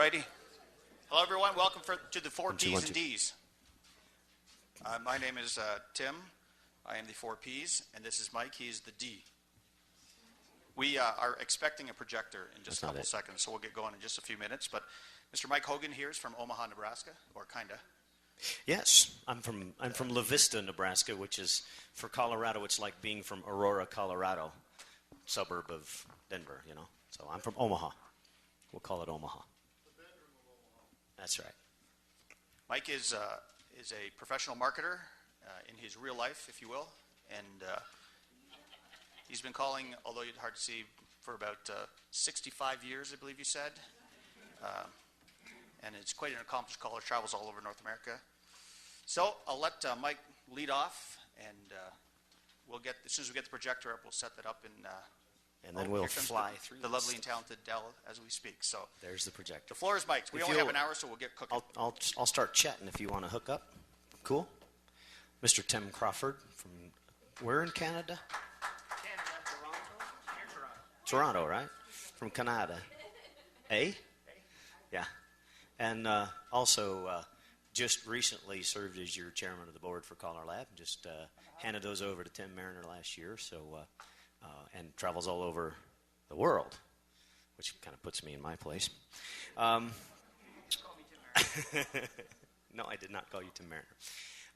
righty. Hello, everyone. Welcome to the 4 Ps and Ds. My name is Tim. I am the 4 Ps, and this is Mike. He is the D. We are expecting a projector in just a couple seconds, so we'll get going in just a few minutes. But Mr. Mike Hogan here is from Omaha, Nebraska, or kinda. Yes, I'm from La Vista, Nebraska, which is, for Colorado, it's like being from Aurora, Colorado, suburb of Denver, you know. So I'm from Omaha. We'll call it Omaha. The bedroom of Omaha. That's right. Mike is a professional marketer in his real life, if you will, and he's been calling, although it's hard to see, for about 65 years, I believe you said. And it's quite an accomplished caller, travels all over North America. So I'll let Mike lead off, and we'll get, as soon as we get the projector up, we'll set that up, and then we'll fly through the lovely and talented Dell as we speak. So there's the projector. The floor is Mike's. We only have an hour, so we'll get cooking. I'll start chatting if you want to hook up. Cool. Mr. Tim Crawford from where in Canada? Canada, Toronto. Toronto, right? From Canada. Eh? Yeah. And also just recently served as your chairman of the board for CALLERLAB. Just handed those over to Tim Mariner last year, so and travels all over the world, which kind of puts me in my place. No, I did not call you Tim Mariner.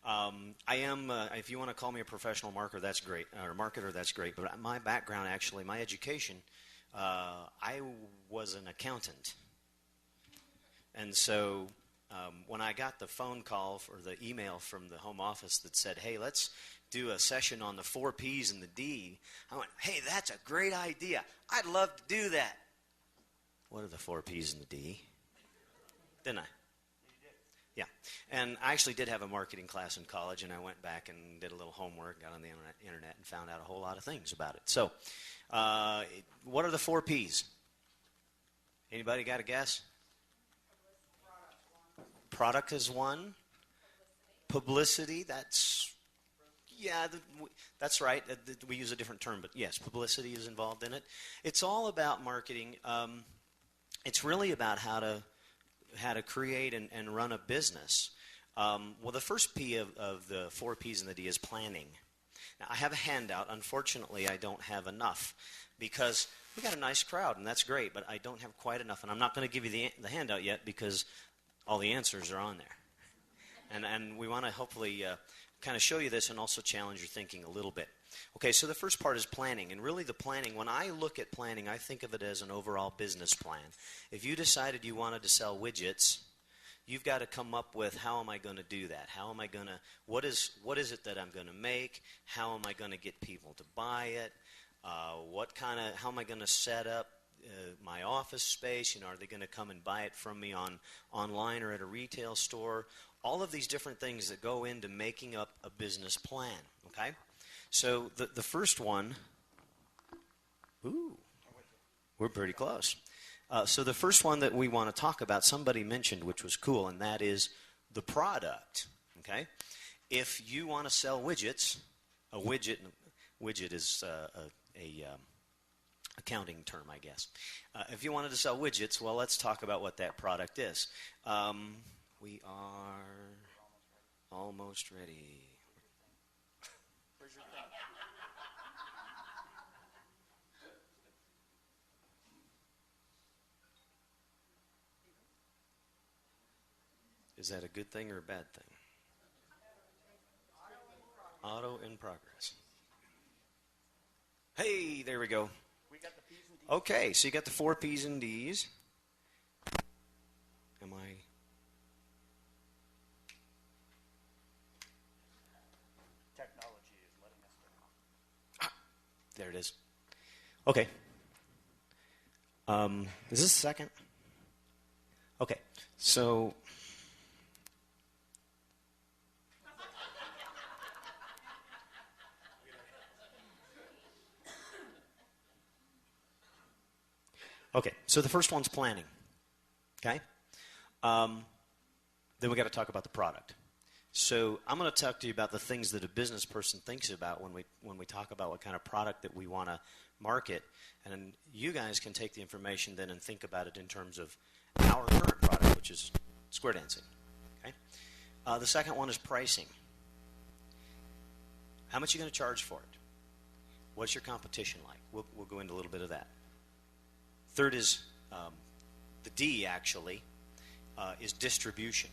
I am, if you want to call me a professional marketer, that's great. Or marketer, that's great. But my background, actually, my education, I was an accountant. And so when I got the phone call or the email from the home office that said, hey, let's do a session on the 4 Ps and the D, I went, hey, that's a great idea. I'd love to do that. What are the 4 Ps and the D? Didn't I? Yeah. And I actually did have a marketing class in college, and I went back and did a little homework, got on the internet, and found out a whole lot of things about it. So what are the 4 Ps? Anybody got a guess? Product is one. Publicity, that's right. We use a different term, but yes, publicity is involved in it. It's all about marketing. It's really about how to create and run a business. Well, the first P of the 4 Ps and the D is planning. Now, I have a handout. Unfortunately, I don't have enough because we got a nice crowd, and that's great, but I don't have quite enough, and I'm not going to give you the handout yet because all the answers are on there. And we want to hopefully kind of show you this and also challenge your thinking a little bit. Okay, so the first part is planning. And really the planning, when I look at planning, I think of it as an overall business plan. If you decided you wanted to sell widgets, you've got to come up with, how am I going to do that? How am I going to, what is it that I'm going to make? How am I going to get people to buy it? How am I going to set up my office space? Are they going to come and buy it from me online or at a retail store? All of these different things that go into making up a business plan, okay? So the first one, we're pretty close. So the first one that we want to talk about, somebody mentioned, which was cool, and that is the product, okay? If you want to sell widgets, a widget is a accounting term, I guess. If you wanted to sell widgets, well, let's talk about what that product is. We are almost ready. Where's your thing? Is that a good thing or a bad thing? Auto in progress. Hey, there we go. We got the Ps and Ds. Okay, so you got the 4 Ps and Ds. Am I? Technology is letting us know. There it is. Okay. Is this the second? Okay, so the first one's planning. Okay? Then we got to talk about the product. So I'm going to talk to you about the things that a business person thinks about when we talk about what kind of product that we want to market, and you guys can take the information then and think about it in terms of our current product, which is square dancing. Okay? The second one is pricing. How much are you going to charge for it? What's your competition like? We'll go into a little bit of that. Third is the D, actually, is distribution.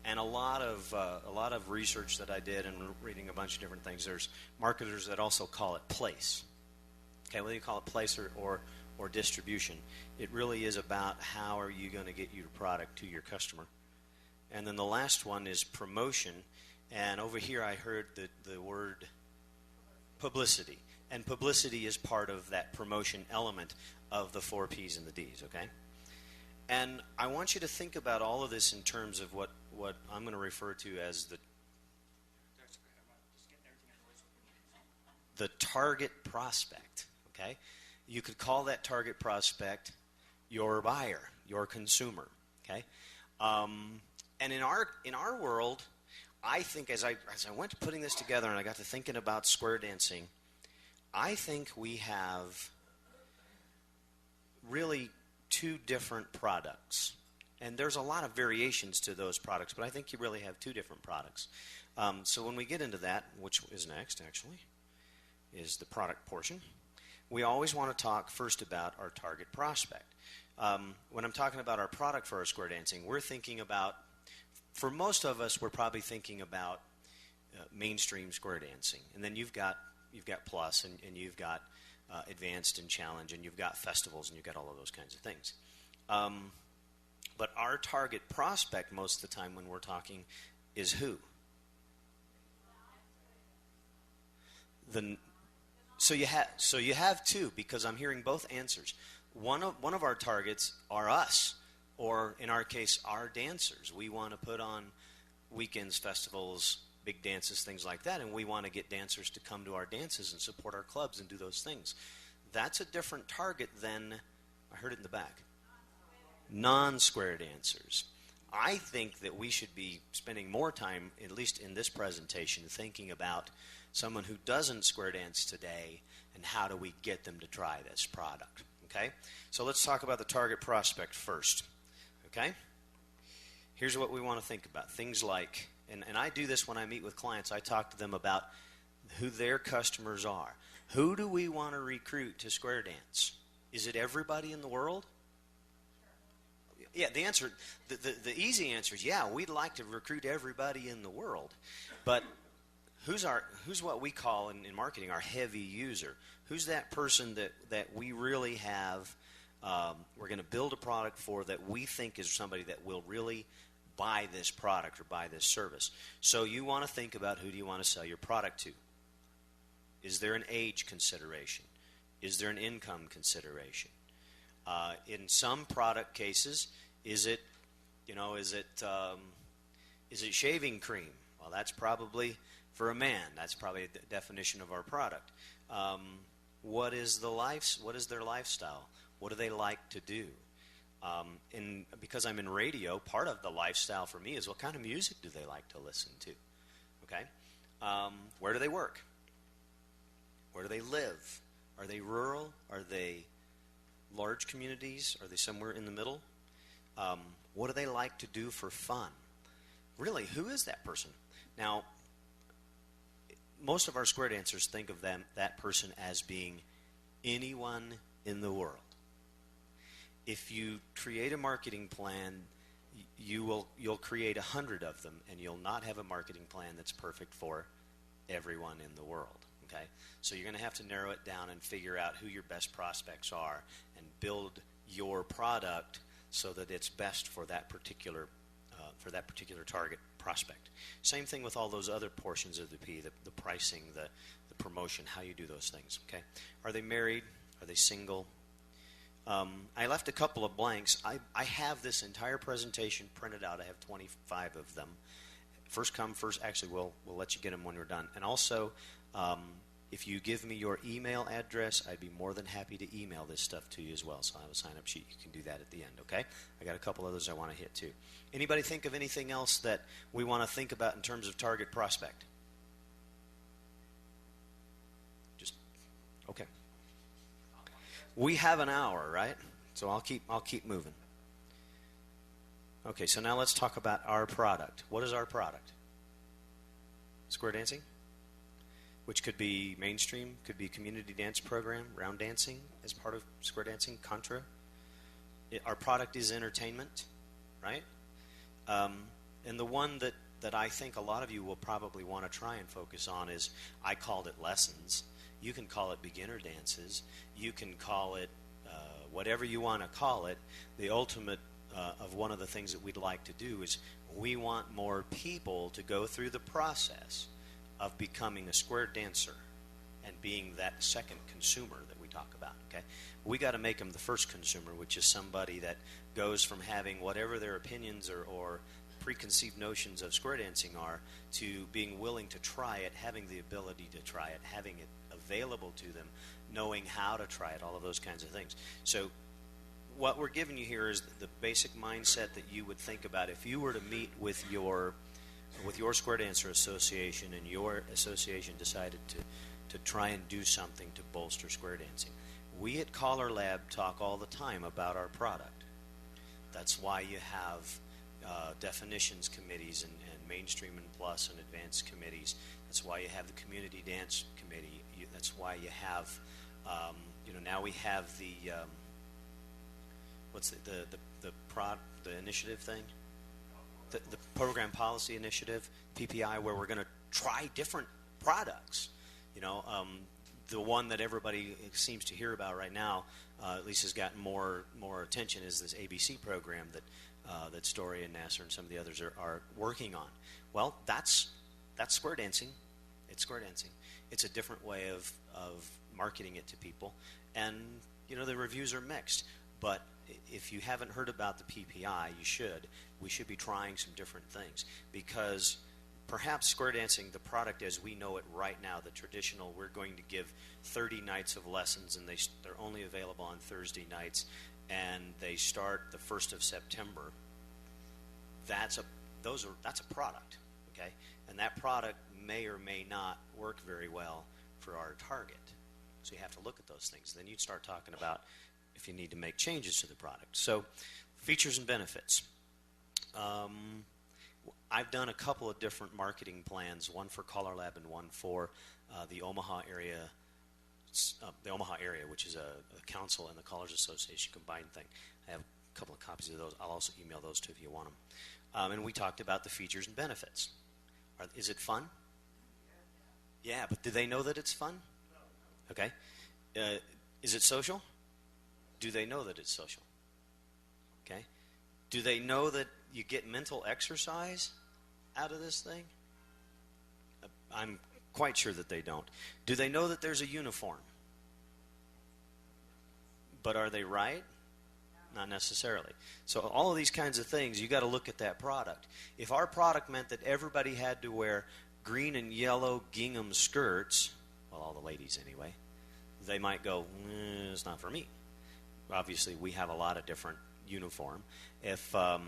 And a lot of research that I did and reading a bunch of different things, there's marketers that also call it place. Okay, whether you call it place or distribution, it really is about how are you going to get your product to your customer. And then the last one is promotion. And over here I heard the word publicity. And publicity is part of that promotion element of the 4 Ps and the Ds, okay? And I want you to think about all of this in terms of what I'm going to refer to as the target prospect, okay? You could call that target prospect your buyer, your consumer, okay? And in our world, I think as I went to putting this together and I got to thinking about square dancing, I think we have really 2 different products. And there's a lot of variations to those products, but I think you really have 2 different products. So when we get into that, which is next actually, is the product portion, we always want to talk first about our target prospect. When I'm talking about our product for our square dancing, we're thinking about, for most of us, we're probably thinking about mainstream square dancing. And then you've got plus, and you've got advanced and challenge, and you've got festivals, and you've got all of those kinds of things. But our target prospect most of the time when we're talking is who? So you have 2, because I'm hearing both answers. One of our targets are us, or in our case, our dancers. We want to put on weekends, festivals, big dances, things like that, and we want to get dancers to come to our dances and support our clubs and do those things. That's a different target than, I heard it in the back, non-square dancers. I think that we should be spending more time, at least in this presentation, thinking about someone who doesn't square dance today and how do we get them to try this product. Okay? So let's talk about the target prospect first. Okay? Here's what we want to think about. Things like, and I do this when I meet with clients, I talk to them about who their customers are. Who do we want to recruit to square dance? Is it everybody in the world? Yeah, the answer, the easy answer is yeah, we'd like to recruit everybody in the world. But who's what we call in marketing our heavy user? Who's that person that we really have, we're going to build a product for that we think is somebody that will really buy this product or buy this service? So you want to think about who do you want to sell your product to? Is there an age consideration? Is there an income consideration? In some product cases, is it shaving cream? Well, that's probably for a man. That's probably the definition of our product. What is their lifestyle? What do they like to do? And because I'm in radio, part of the lifestyle for me is what kind of music do they like to listen to? Okay, where do they work? Where do they live? Are they rural? Are they large communities? Are they somewhere in the middle? What do they like to do for fun? Really, who is that person? Now, most of our square dancers think of that person as being anyone in the world. If you create a marketing plan, you'll create 100 of them, and you'll not have a marketing plan that's perfect for everyone in the world. Okay, so you're going to have to narrow it down and figure out who your best prospects are, and build your product so that it's best for that particular target prospect. Same thing with all those other portions of the P, the pricing, the promotion, how you do those things. Okay, are they married? Are they single? I left a couple of blanks. I have this entire presentation printed out. I have 25 of them. First come, first. Actually, we'll let you get them when we're done. And also, if you give me your email address, I'd be more than happy to email this stuff to you as well. So I have a sign-up sheet. You can do that at the end, okay? I got a couple others I want to hit too. Anybody think of anything else that we want to think about in terms of target prospect? Just, okay. We have an hour, right? So I'll keep moving. Okay, so now let's talk about our product. What is our product? Square dancing, which could be mainstream, could be community dance program, round dancing as part of square dancing, contra. Our product is entertainment, right? And the one that I think a lot of you will probably want to try and focus on is, I called it lessons. You can call it beginner dances. You can call it whatever you want to call it. The ultimate of one of the things that we'd like to do is we want more people to go through the process of becoming a square dancer and being that second consumer that we talk about. Okay, we got to make them the first consumer, which is somebody that goes from having whatever their opinions or preconceived notions of square dancing are to being willing to try it, having the ability to try it, having it available to them, knowing how to try it, all of those kinds of things. So what we're giving you here is the basic mindset that you would think about if you were to meet with your Square Dancer Association and your association decided to try and do something to bolster square dancing. We at CALLERLAB talk all the time about our product. That's why you have definitions committees and mainstream and plus and advanced committees. That's why you have the community dance committee. That's why you have, now we have the what's the initiative thing? The program policy initiative, PPI, where we're going to try different products. The one that everybody seems to hear about right now, at least has gotten more attention, is this ABC program that Story and Nasser and some of the others are working on. Well, that's square dancing. It's square dancing. It's a different way of marketing it to people, and the reviews are mixed. But if you haven't heard about the PPI, you should. We should be trying some different things, because perhaps square dancing, the product as we know it right now, the traditional, we're going to give 30 nights of lessons, and they're only available on Thursday nights, and they start the 1st of September. That's a product, okay? And that product may or may not work very well for our target. So you have to look at those things. Then you'd start talking about if you need to make changes to the product. So features and benefits. I've done a couple of different marketing plans, one for CALLERLAB and one for the Omaha area, which is a council and the College Association combined thing. I have a couple of copies of those. I'll also email those to you if you want them. And we talked about the features and benefits. Is it fun? Yeah, but do they know that it's fun? Okay. Is it social? Do they know that it's social? Okay. Do they know that you get mental exercise out of this thing? I'm quite sure that they don't. Do they know that there's a uniform? But are they right? Not necessarily. So all of these kinds of things, you got to look at that product. If our product meant that everybody had to wear green and yellow gingham skirts, well, all the ladies anyway, they might go, it's not for me. Obviously, we have a lot of different uniform. If, how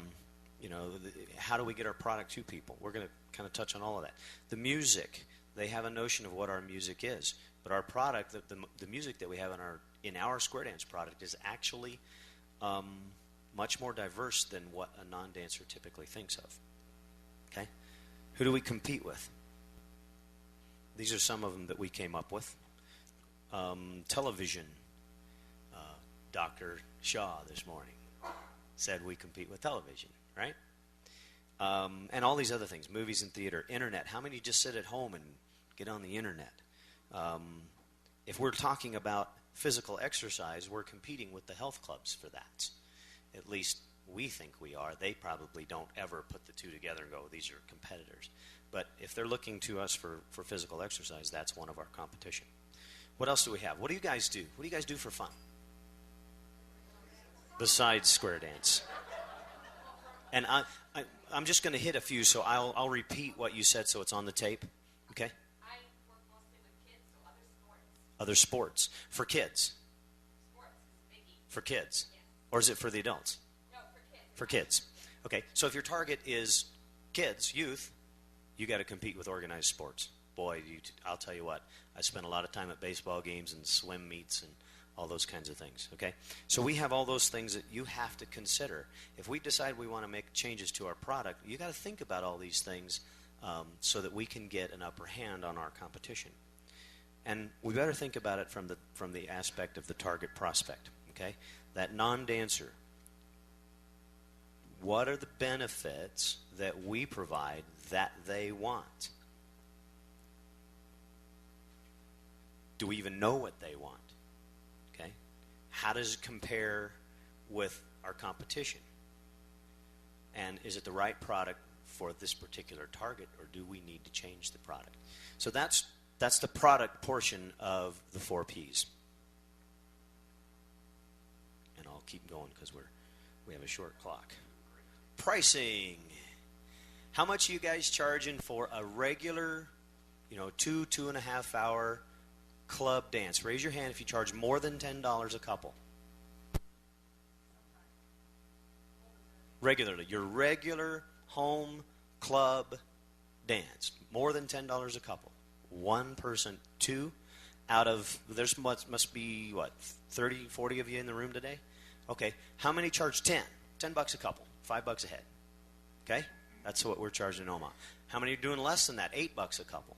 do we get our product to people? We're going to kind of touch on all of that. The music, they have a notion of what our music is. But our product, the music that we have in our Square Dance product is actually much more diverse than what a non-dancer typically thinks of. Okay? Who do we compete with? These are some of them that we came up with. Television. Dr. Shaw this morning said we compete with television, right? And all these other things, movies and theater, internet. How many just sit at home and get on the internet? If we're talking about physical exercise, we're competing with the health clubs for that. At least we think we are. They probably don't ever put the two together and go, these are competitors. But if they're looking to us for physical exercise, that's one of our competition. What else do we have? What do you guys do? What do you guys do for fun? Besides square dance. And I'm just going to hit a few, so I'll repeat what you said so it's on the tape. Okay? I work mostly with kids, so Other sports. For kids? Sports is biggie. For kids? Yes. Or is it for the adults? No, for kids. For kids. Okay, so if your target is kids, youth, you got to compete with organized sports. Boy, I'll tell you what, I spent a lot of time at baseball games and swim meets and all those kinds of things, okay? So we have all those things that you have to consider. If we decide we want to make changes to our product, you got to think about all these things so that we can get an upper hand on our competition. And we better think about it from the aspect of the target prospect, okay? That non-dancer. What are the benefits that we provide that they want? Do we even know what they want? Okay? How does it compare with our competition? And is it the right product for this particular target, or do we need to change the product? So that's the product portion of the 4 Ps. And I'll keep going because we have a short clock. Pricing. How much are you guys charging for a regular, 2.5 hour club dance? Raise your hand if you charge more than $10 a couple. Regularly. Your regular home club dance. More than $10 a couple. One person, 2 out of, must be, 30, 40 of you in the room today? Okay. How many charge 10? $10 a couple. $5 a head. Okay? That's what we're charging in Omaha. How many are doing less than that? $8 a couple.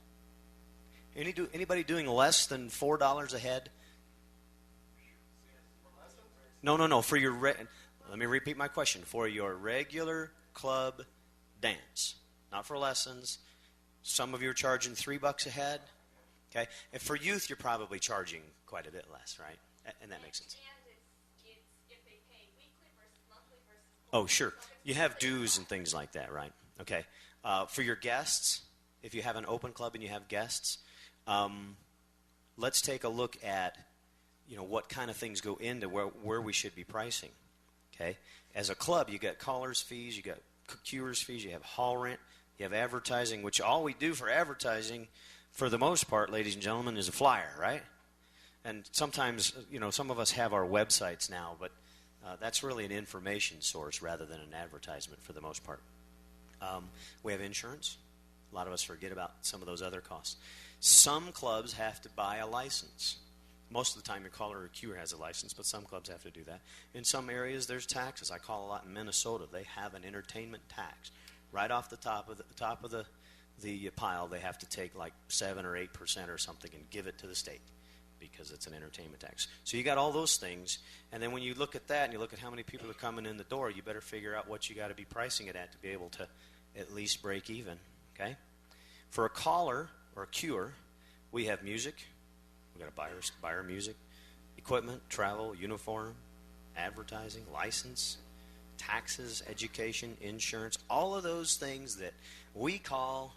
Anybody doing less than $4 a head? No. For your let me repeat my question. For your regular club dance, not for lessons. Some of you are charging $3 a head. Okay, and for youth, you're probably charging quite a bit less, right? And that makes sense. And it's if they pay weekly versus monthly versus Oh, sure. You have dues and things like that, right? Okay. For your guests, if you have an open club and you have guests, let's take a look at, what kind of things go into where we should be pricing. Okay. As a club, you got callers fees, you got cures fees, you have hall rent, you have advertising, which all we do for advertising, for the most part, ladies and gentlemen, is a flyer, right? And sometimes, some of us have our websites now, but that's really an information source rather than an advertisement for the most part. We have insurance. A lot of us forget about some of those other costs. Some clubs have to buy a license. Most of the time, your caller or cure has a license, but some clubs have to do that. In some areas, there's taxes. I call a lot in Minnesota. They have an entertainment tax. Right off the top of the pile, they have to take like 7 or 8% or something and give it to the state, because it's an entertainment tax. So you got all those things, and then when you look at that and you look at how many people are coming in the door, you better figure out what you got to be pricing it at to be able to at least break even, okay? For a caller or a cure, we have music. We got to buy our music, equipment, travel, uniform, advertising, license, taxes, education, insurance, all of those things that we call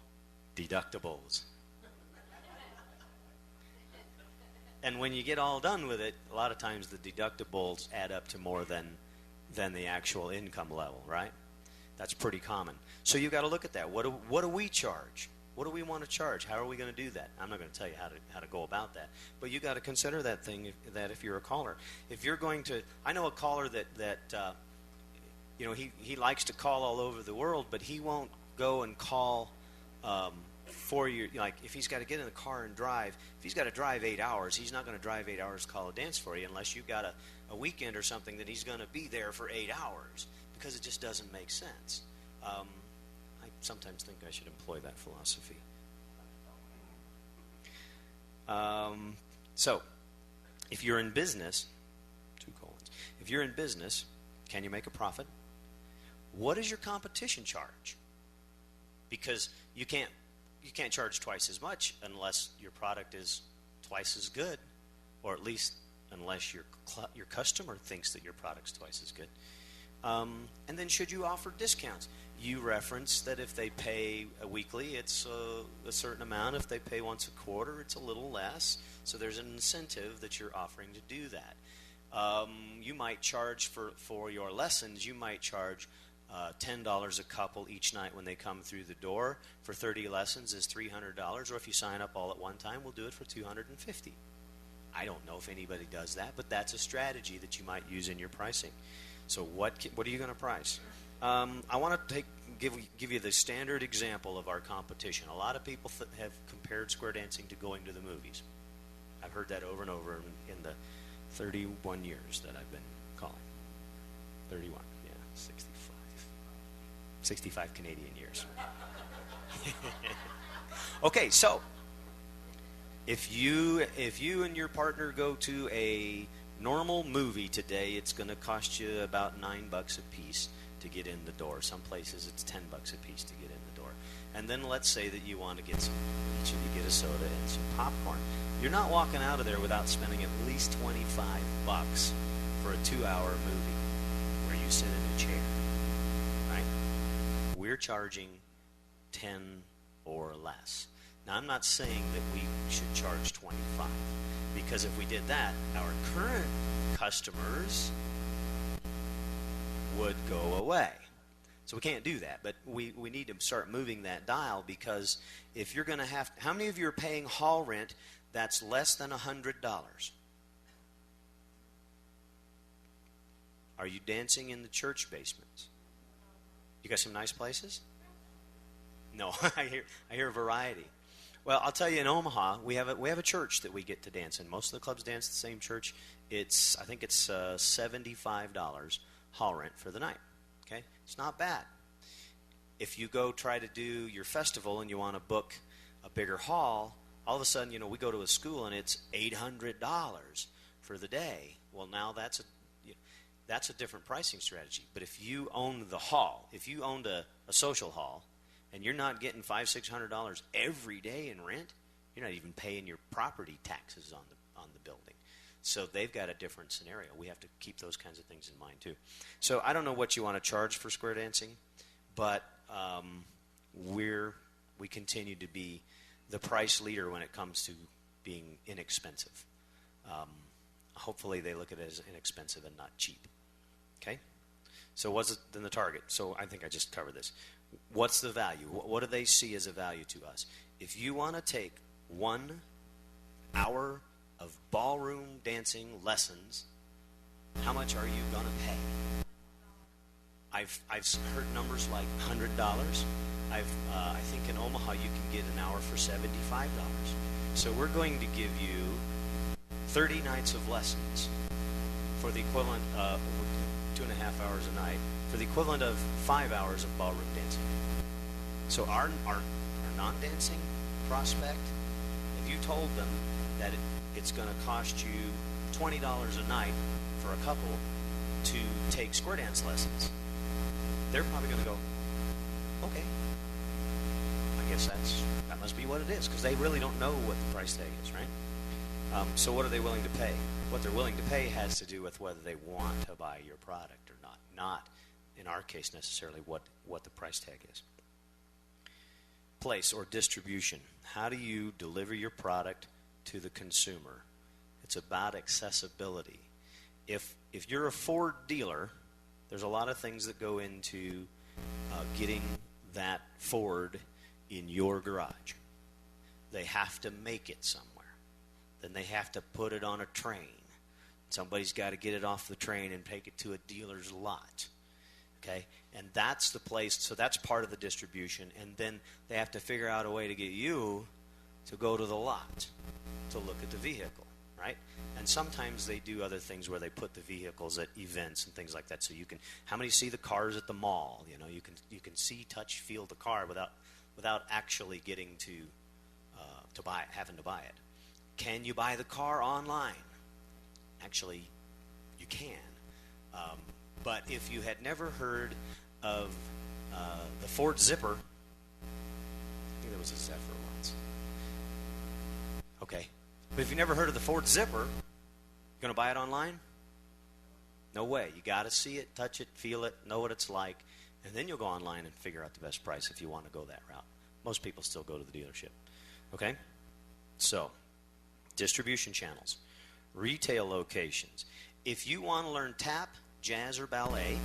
deductibles. And when you get all done with it, a lot of times the deductibles add up to more than the actual income level, right? That's pretty common. So you've got to look at that. What do we charge? What do we want to charge? How are we going to do that? I'm not going to tell you how to go about that. But you got to consider that thing, that if you're a caller. If you're going to, I know a caller that he likes to call all over the world, but he won't go and call for you. Like if he's got to get in the car and drive, if he's got to drive 8 hours, he's not going to drive 8 hours to call a dance for you unless you've got a weekend or something that he's going to be there for 8 hours, because it just doesn't make sense. I sometimes think I should employ that philosophy. So, if you're in business, if you're in business, can you make a profit? What does your competition charge? Because you can't charge twice as much unless your product is twice as good, or at least unless your customer thinks that your product's twice as good. And then should you offer discounts? You reference that if they pay weekly, it's a certain amount. If they pay once a quarter, it's a little less. So there's an incentive that you're offering to do that. You might charge for your lessons, you might charge $10 a couple each night when they come through the door. For 30 lessons is $300, or if you sign up all at one time, we'll do it for $250. I don't know if anybody does that, but that's a strategy that you might use in your pricing. So what are you going to price? I want to give you the standard example of our competition. A lot of people have compared square dancing to going to the movies. I've heard that over and over in 31 years that I've been calling. 31, yeah, 65 Canadian years. Okay, so if you and your partner go to a normal movie today, it's going to cost you about $9 a piece to get in the door. Some places it's $10 a piece to get in the door. And then let's say that you want to get each of you get a soda and some popcorn. You're not walking out of there without spending at least $25 for a 2-hour movie where you sit in a chair, right? We're charging 10 or less. Now, I'm not saying that we should charge 25, because if we did that, our current customers would go away. So we can't do that, but we need to start moving that dial, because if you're going to have, how many of you are paying hall rent that's less than $100? Are you dancing in the church basements? You got some nice places? No, I hear variety. Well, I'll tell you, in Omaha, we have a church that we get to dance in. Most of the clubs dance at the same church. I think it's $75 hall rent for the night. Okay, it's not bad. If you go try to do your festival and you want to book a bigger hall, all of a sudden, we go to a school and it's $800 for the day. Well, now that's a different pricing strategy. But if you own the hall, if you owned a social hall, and you're not getting $500-600 every day in rent, you're not even paying your property taxes on the building. So they've got a different scenario. We have to keep those kinds of things in mind too. So I don't know what you want to charge for square dancing, but we continue to be the price leader when it comes to being inexpensive. Hopefully they look at it as inexpensive and not cheap. Okay? So what's it then the target? So I think I just covered this. What's the value? What do they see as a value to us? If you want to take 1 hour of ballroom dancing lessons, how much are you going to pay? I've heard numbers like $100. I think in Omaha you can get an hour for $75. So we're going to give you 30 nights of lessons for the equivalent of 2.5 hours a night, for the equivalent of 5 hours of ballroom dancing. So our non-dancing prospect, if you told them that it's going to cost you $20 a night for a couple to take square dance lessons, they're probably going to go, okay, I guess that must be what it is, because they really don't know what the price tag is, right? So what are they willing to pay? What they're willing to pay has to do with whether they want to buy your product or not in our case necessarily what the price tag is. Place or distribution. How do you deliver your product to the consumer? It's about accessibility. If you're a Ford dealer, there's a lot of things that go into getting that Ford in your garage. They have to make it somewhere. Then they have to put it on a train. Somebody's got to get it off the train and take it to a dealer's lot. Okay? And that's the place, so that's part of the distribution. And then they have to figure out a way to get you to go to the lot to look at the vehicle, right? And sometimes they do other things where they put the vehicles at events and things like that. So you can, how many see the cars at the mall? You can see, touch, feel the car without actually getting to buy it, having to buy it. Can you buy the car online? Actually, you can. But if you had never heard of the Ford Zipper, I think there was a Zephyr once. Okay. But if you never heard of the Ford Zipper, you going to buy it online? No way. You got to see it, touch it, feel it, know what it's like, and then you'll go online and figure out the best price if you want to go that route. Most people still go to the dealership. Okay? So, distribution channels, retail locations. If you want to learn tap, jazz, or ballet,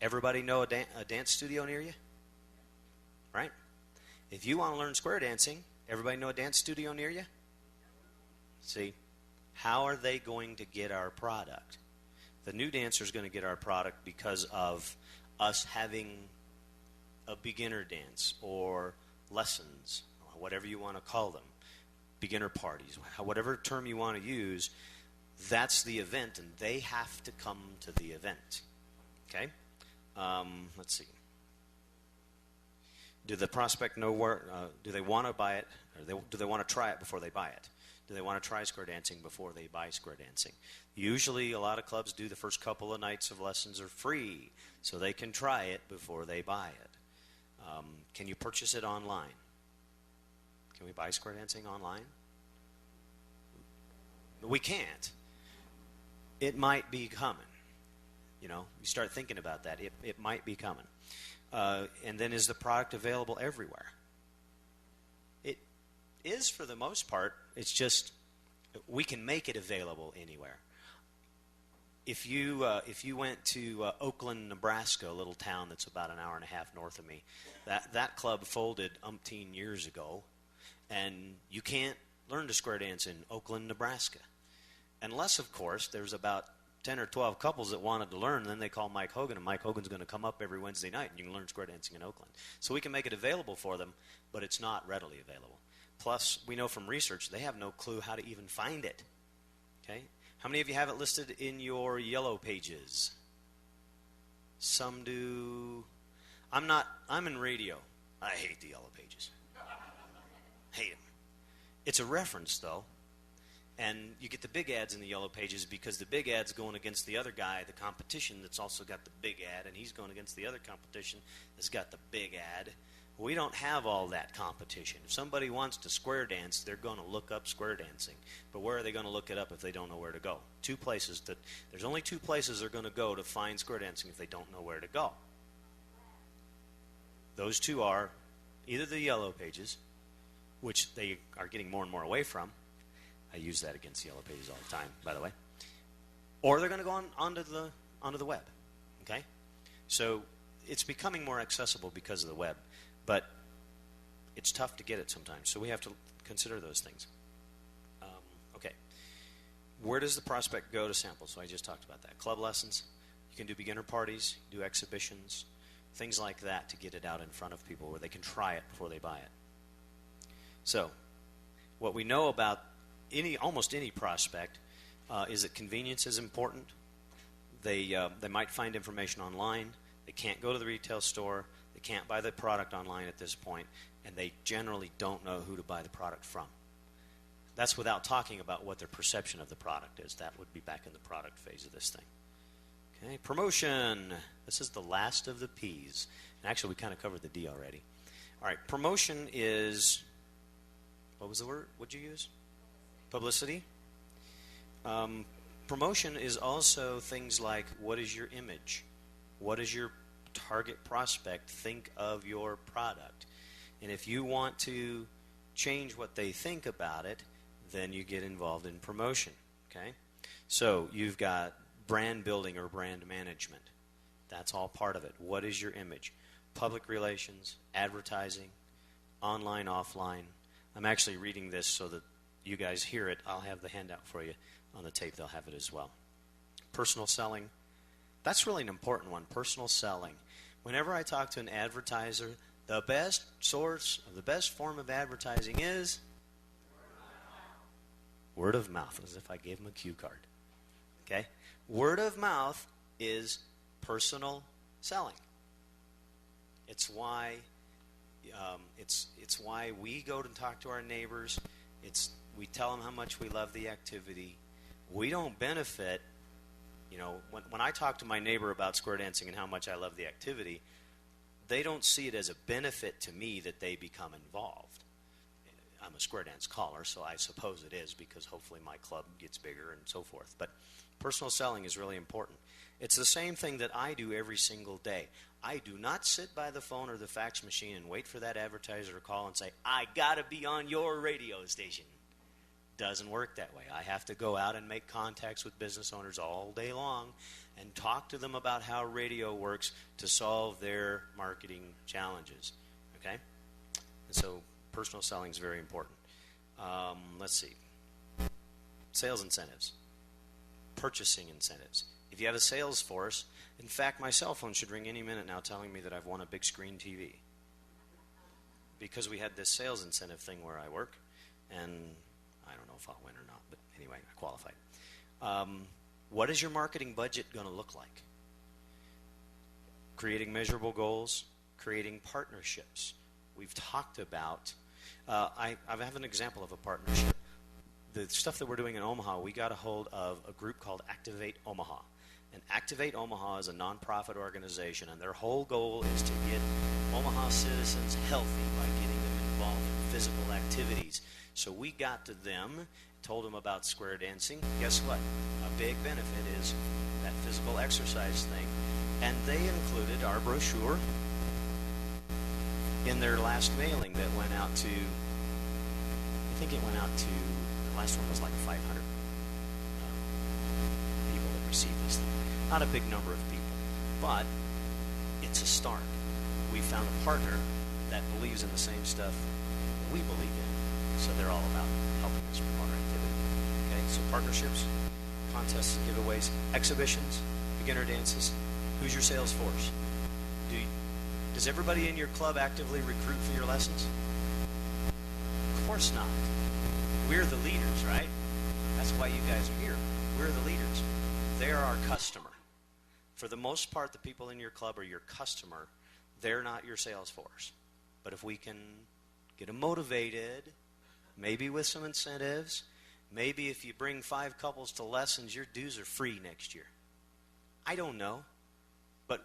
everybody know a dance studio near you? Right? If you want to learn square dancing, everybody know a dance studio near you? See, how are they going to get our product? The new dancer is going to get our product because of us having a beginner dance or lessons, or whatever you want to call them, beginner parties, whatever term you want to use. That's the event, and they have to come to the event. Okay? Let's see. Do the prospect know where, do they want to buy it, or do they want to try it before they buy it? Do they want to try square dancing before they buy square dancing? Usually, a lot of clubs do the first couple of nights of lessons are free, so they can try it before they buy it. Can you purchase it online? Can we buy square dancing online? We can't. It might be coming. You know, you start thinking about that. It might be coming. And then is the product available everywhere? It is for the most part. It's just we can make it available anywhere. If you went to Oakland, Nebraska, a little town that's about an hour and a half north of me, that club folded umpteen years ago, and you can't learn to square dance in Oakland, Nebraska. Unless, of course, there's about 10 or 12 couples that wanted to learn, and then they call Mike Hogan, and Mike Hogan's going to come up every Wednesday night, and you can learn square dancing in Oakland. So we can make it available for them, but it's not readily available. Plus, we know from research they have no clue how to even find it. Okay? How many of you have it listed in your yellow pages? Some do. I'm in radio. I hate the yellow pages. Hate them. It's a reference, though. And you get the big ads in the yellow pages because the big ad's going against the other guy, the competition that's also got the big ad, and he's going against the other competition that's got the big ad. We don't have all that competition. If somebody wants to square dance, they're going to look up square dancing. But where are they going to look it up if they don't know where to go? There's only two places they're going to go to find square dancing if they don't know where to go. Those two are either the yellow pages, which they are getting more and more away from. I use that against yellow pages all the time, by the way. Or they're going to go onto the web. Okay? So it's becoming more accessible because of the web. But it's tough to get it sometimes, so we have to consider those things. Okay. Where does the prospect go to sample? So I just talked about that. Club lessons. You can do beginner parties, do exhibitions, things like that to get it out in front of people where they can try it before they buy it. So what we know about almost any prospect is that convenience is important. They might find information online. They can't go to the retail store. They can't buy the product online at this point, and they generally don't know who to buy the product from. That's without talking about what their perception of the product is. That would be back in the product phase of this thing. Okay, promotion. This is the last of the P's. And actually, we kind of covered the D already. All right, promotion is, what was the word? What'd you use? Publicity. Promotion is also things like, what is your image? What does your target prospect think of your product? And if you want to change what they think about it, then you get involved in promotion. Okay? So you've got brand building or brand management. That's all part of it. What is your image? Public relations, advertising, online, offline. I'm actually reading this so that you guys hear it. I'll have the handout for you on the tape. They'll have it as well. Personal selling. That's really an important one, personal selling. Whenever I talk to an advertiser, the best source of the best form of advertising is word of mouth, as if I gave them a cue card. Okay? Word of mouth is personal selling. It's why it's why we go to talk to our neighbors. We tell them how much we love the activity. We don't benefit. You know, when I talk to my neighbor about square dancing and how much I love the activity, they don't see it as a benefit to me that they become involved. I'm a square dance caller, so I suppose it is, because hopefully my club gets bigger and so forth. But personal selling is really important. It's the same thing that I do every single day. I do not sit by the phone or the fax machine and wait for that advertiser to call and say, I got to be on your radio station. Doesn't work that way. I have to go out and make contacts with business owners all day long and talk to them about how radio works to solve their marketing challenges. Okay? And so personal selling is very important. Let's see. Sales incentives. Purchasing incentives. If you have a sales force, in fact, my cell phone should ring any minute now telling me that I've won a big screen TV. Because we had this sales incentive thing where I work, and I don't know if I'll win or not, but anyway, I qualified. What is your marketing budget going to look like? Creating measurable goals, creating partnerships. We've talked about, I have an example of a partnership. The stuff that we're doing in Omaha, we got a hold of a group called Activate Omaha. And Activate Omaha is a nonprofit organization, and their whole goal is to get Omaha citizens healthy by getting them involved in physical activities. So we got to them, told them about square dancing. Guess what? A big benefit is that physical exercise thing. And they included our brochure in their last mailing that went out to, I think it went out to, the last one was like 500 people that received this thing. Not a big number of people, but it's a start. We found a partner that believes in the same stuff that we believe in, so they're all about helping us promote our activity. Okay, so partnerships, contests and giveaways, exhibitions, beginner dances. Who's your sales force? Does everybody in your club actively recruit for your lessons? Of course not. We're the leaders, right? That's why you guys are here. We're the leaders. They're our customer. For the most part, the people in your club are your customer. They're not your sales force. But if we can get them motivated, maybe with some incentives, maybe if you bring 5 couples to lessons, your dues are free next year. I don't know. But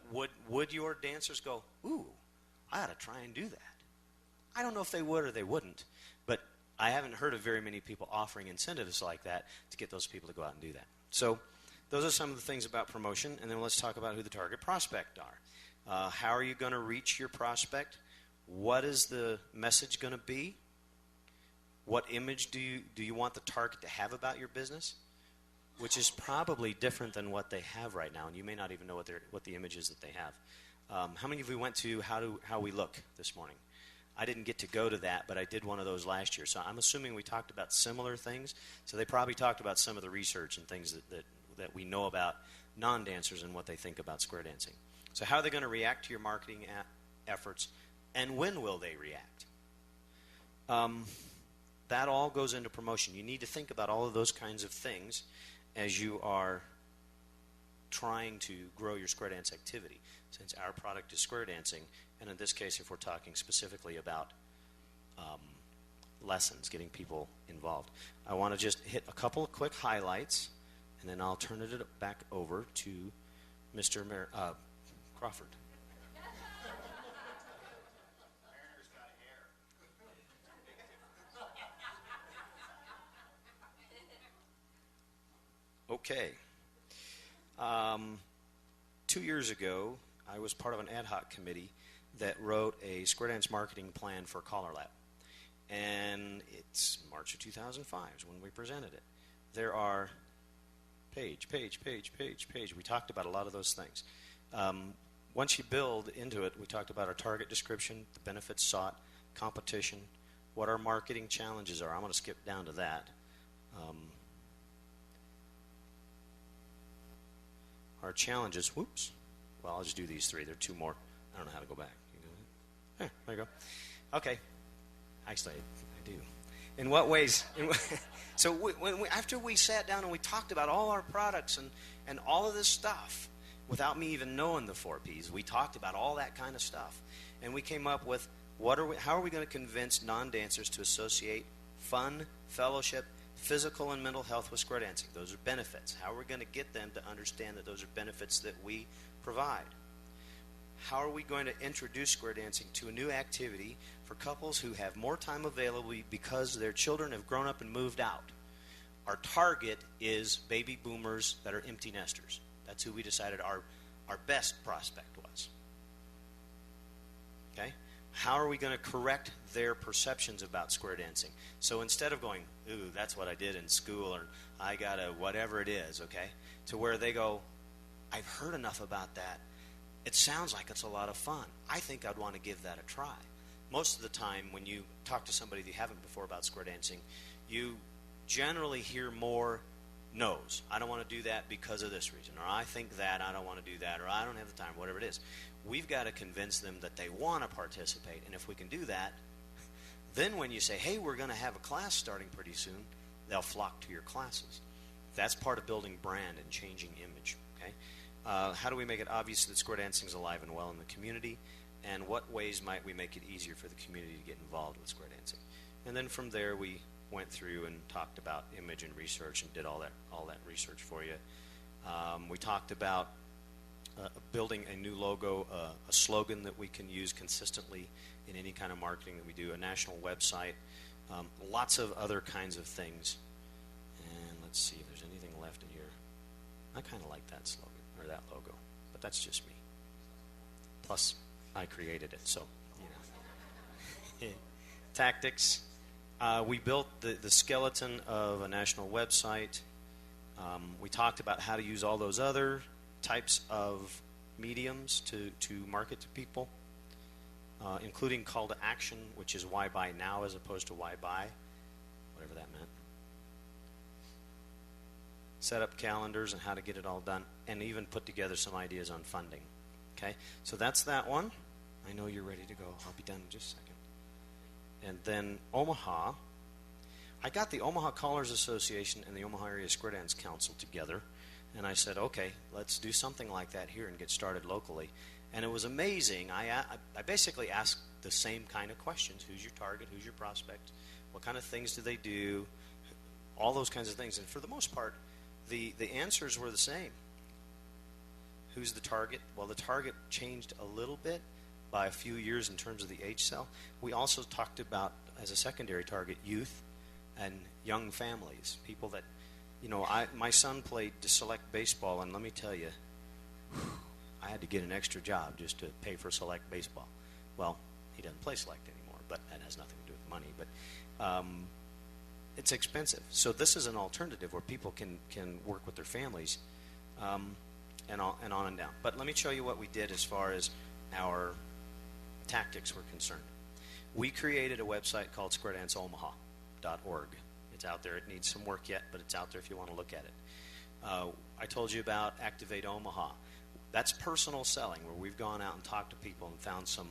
would your dancers go, ooh, I ought to try and do that? I don't know if they would or they wouldn't. But I haven't heard of very many people offering incentives like that to get those people to go out and do that. So those are some of the things about promotion. And then let's talk about who the target prospect are. How are you going to reach your prospect? What is the message going to be? What image do you want the target to have about your business? Which is probably different than what they have right now, and you may not even know what the image is that they have. How many of you went to How We Look this morning? I didn't get to go to that, but I did one of those last year. So I'm assuming we talked about similar things. So they probably talked about some of the research and things that we know about non-dancers and what they think about square dancing. So how are they going to react to your marketing efforts, and when will they react? That all goes into promotion. You need to think about all of those kinds of things as you are trying to grow your square dance activity, since our product is square dancing, and in this case, if we're talking specifically about lessons, getting people involved. I want to just hit a couple of quick highlights, and then I'll turn it back over to Mr. Crawford. Okay. 2 years ago, I was part of an ad hoc committee that wrote a square dance marketing plan for CALLERLAB. And it's March of 2005 is when we presented it. There are page. We talked about a lot of those things. Once you build into it, we talked about our target description, the benefits sought, competition, what our marketing challenges are. I'm going to skip down to that. Our challenges, whoops. Well, I'll just do these 3. There are 2 more. I don't know how to go back. There you go. Okay. Actually, I do. In what ways? So after we sat down and we talked about all our products and all of this stuff, without me even knowing the 4 Ps, we talked about all that kind of stuff. And we came up with how are we going to convince non-dancers to associate fun, fellowship, physical and mental health with square dancing? Those are benefits. How are we going to get them to understand that those are benefits that we provide? How are we going to introduce square dancing to a new activity for couples who have more time available because their children have grown up and moved out? Our target is baby boomers that are empty nesters. That's who we decided our best prospect was. Okay? How are we going to correct their perceptions about square dancing? So instead of going, ooh, that's what I did in school, or I got a whatever it is, okay, to where they go, I've heard enough about that. It sounds like it's a lot of fun. I think I'd want to give that a try. Most of the time when you talk to somebody that you haven't before about square dancing, you generally hear more no's. I don't want to do that because of this reason, or I think that, I don't want to do that, or I don't have the time, whatever it is. We've got to convince them that they want to participate, and if we can do that, then when you say, hey, we're going to have a class starting pretty soon, they'll flock to your classes. That's part of building brand and changing image. Okay, how do we make it obvious that square dancing is alive and well in the community, and what ways might we make it easier for the community to get involved with square dancing? And then from there, we went through and talked about image and research and did all that research for you. We talked about building a new logo, a slogan that we can use consistently in any kind of marketing that we do, a national website, lots of other kinds of things. And let's see if there's anything left in here. I kind of like that slogan, or that logo, but that's just me. Plus, I created it, so, you know. Tactics. We built the skeleton of a national website. We talked about how to use all those other types of mediums to market to people, including call to action, which is why buy now as opposed to why buy, whatever that meant. Set up calendars and how to get it all done, and even put together some ideas on funding. Okay, so that's that one. I know you're ready to go. I'll be done in just a second. And then Omaha. I got the Omaha Callers Association and the Omaha Area Square Dance Council together, and I said, okay, let's do something like that here and get started locally. And it was amazing. I basically asked the same kind of questions. Who's your target? Who's your prospect? What kind of things do they do? All those kinds of things. And for the most part, the answers were the same. Who's the target? Well, the target changed a little bit by a few years in terms of the age cell. We also talked about, as a secondary target, youth and young families, people that, you know, my son played select baseball, and let me tell you, I had to get an extra job just to pay for select baseball. Well, he doesn't play select anymore, but that has nothing to do with money. But it's expensive. So this is an alternative where people can work with their families, and on and down. But let me show you what we did as far as our tactics were concerned. We created a website called squaredanceomaha.org. It's out there. It needs some work yet, but it's out there if you want to look at it. I told you about Activate Omaha. That's personal selling, where we've gone out and talked to people and found some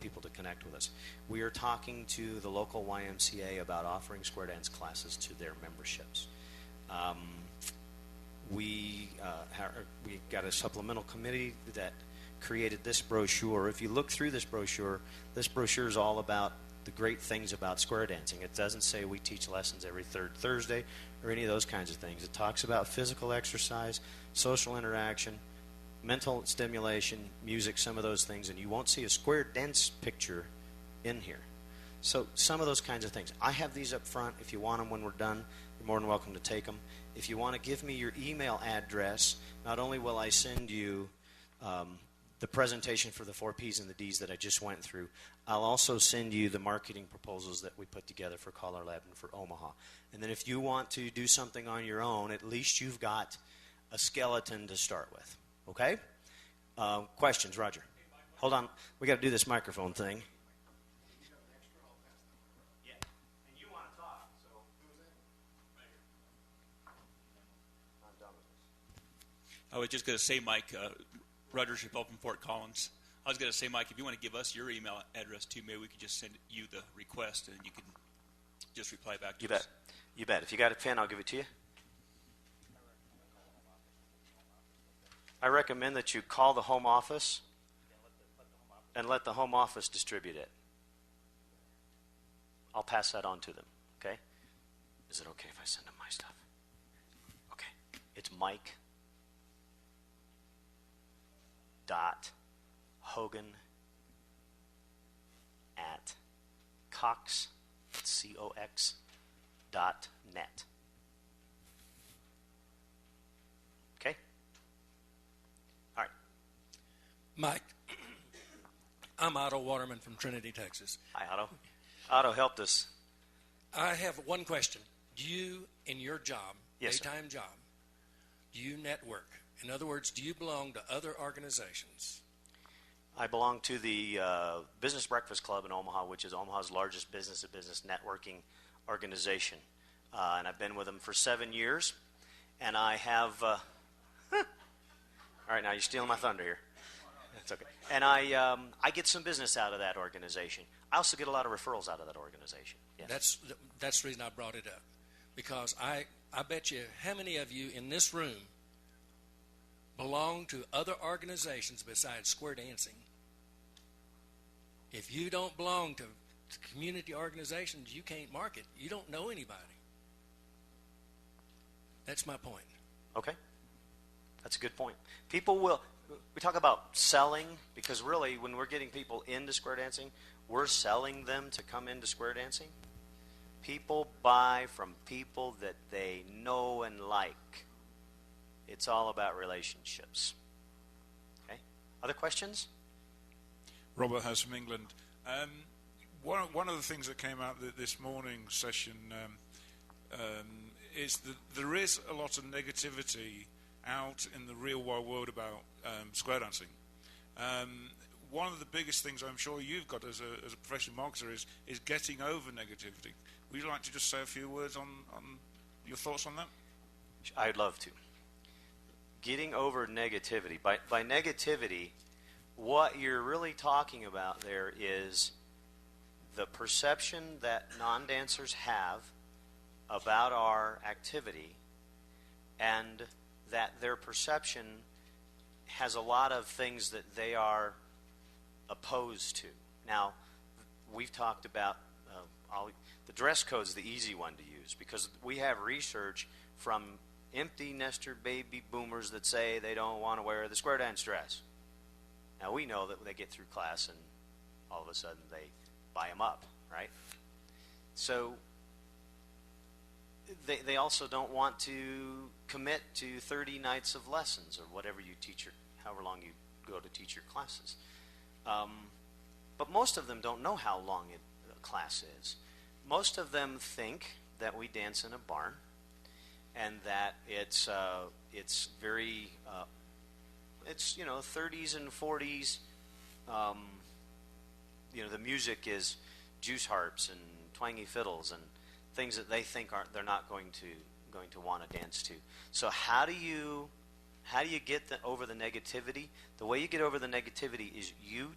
people to connect with us. We are talking to the local YMCA about offering square dance classes to their memberships. We got a supplemental committee that created this brochure. If you look through this brochure is all about the great things about square dancing. It doesn't say we teach lessons every third Thursday or any of those kinds of things. It talks about physical exercise, social interaction, mental stimulation, music, some of those things, and you won't see a square dance picture in here. So some of those kinds of things. I have these up front. If you want them when we're done, you're more than welcome to take them. If you want to give me your email address, not only will I send you the presentation for the 4 Ps and the Ds that I just went through, I'll also send you the marketing proposals that we put together for CALLERLAB and for Omaha. And then if you want to do something on your own, at least you've got a skeleton to start with. Okay? Questions, Roger? Hold on. We got to do this microphone thing. Yeah. And you want to talk, so who's in? I'm done with this. I was just going to say, Mike, Ruddership up in Fort Collins. I was going to say, Mike, if you want to give us your email address too, maybe we could just send you the request and you can just reply back to us. You bet. If you got a pen, I'll give it to you. I recommend that you call the home office and let the home office distribute it. I'll pass that on to them, okay? Is it okay if I send them my stuff? Okay. It's Mike Hogan at Cox, COX, .net. Okay? All right. Mike, I'm Otto Waterman from Trinity, Texas. Hi, Otto. Otto helped us. I have one question. Do you, in your job, Yes, daytime job, do you network? In other words, do you belong to other organizations? I belong to the Business Breakfast Club in Omaha, which is Omaha's largest business-to-business networking organization. And I've been with them for 7 years. And I have... all right, now you're stealing my thunder here. That's okay. And I get some business out of that organization. I also get a lot of referrals out of that organization. Yes. That's the reason I brought it up. Because I bet you how many of you in this room belong to other organizations besides square dancing? If you don't belong to community organizations, you can't market. You don't know anybody. That's my point. Okay. That's a good point. People will, we talk about selling, because really when we're getting people into square dancing, we're selling them to come into square dancing. People buy from people that they know and like. It's all about relationships. Okay. Other questions? Robert House from England. One of the things that came out this morning's session is that there is a lot of negativity out in the real wide world about square dancing. One of the biggest things I'm sure you've got as a professional marketer is getting over negativity. Would you like to just say a few words on your thoughts on that? I'd love to. Getting over negativity. By negativity, what you're really talking about there is the perception that non-dancers have about our activity, and that their perception has a lot of things that they are opposed to. Now, we've talked about the dress code is the easy one to use, because we have research from empty nester baby boomers that say they don't want to wear the square dance dress. Now, we know that they get through class and all of a sudden they buy them up, right? So they also don't want to commit to 30 nights of lessons or whatever you teach, however long you go to teach your classes. But most of them don't know how long a class is. Most of them think that we dance in a barn, and that it's very it's 30s and 40s. The music is juice harps and twangy fiddles and things that they think they're not going to want to dance to. So how do you get over the negativity? The way you get over the negativity is you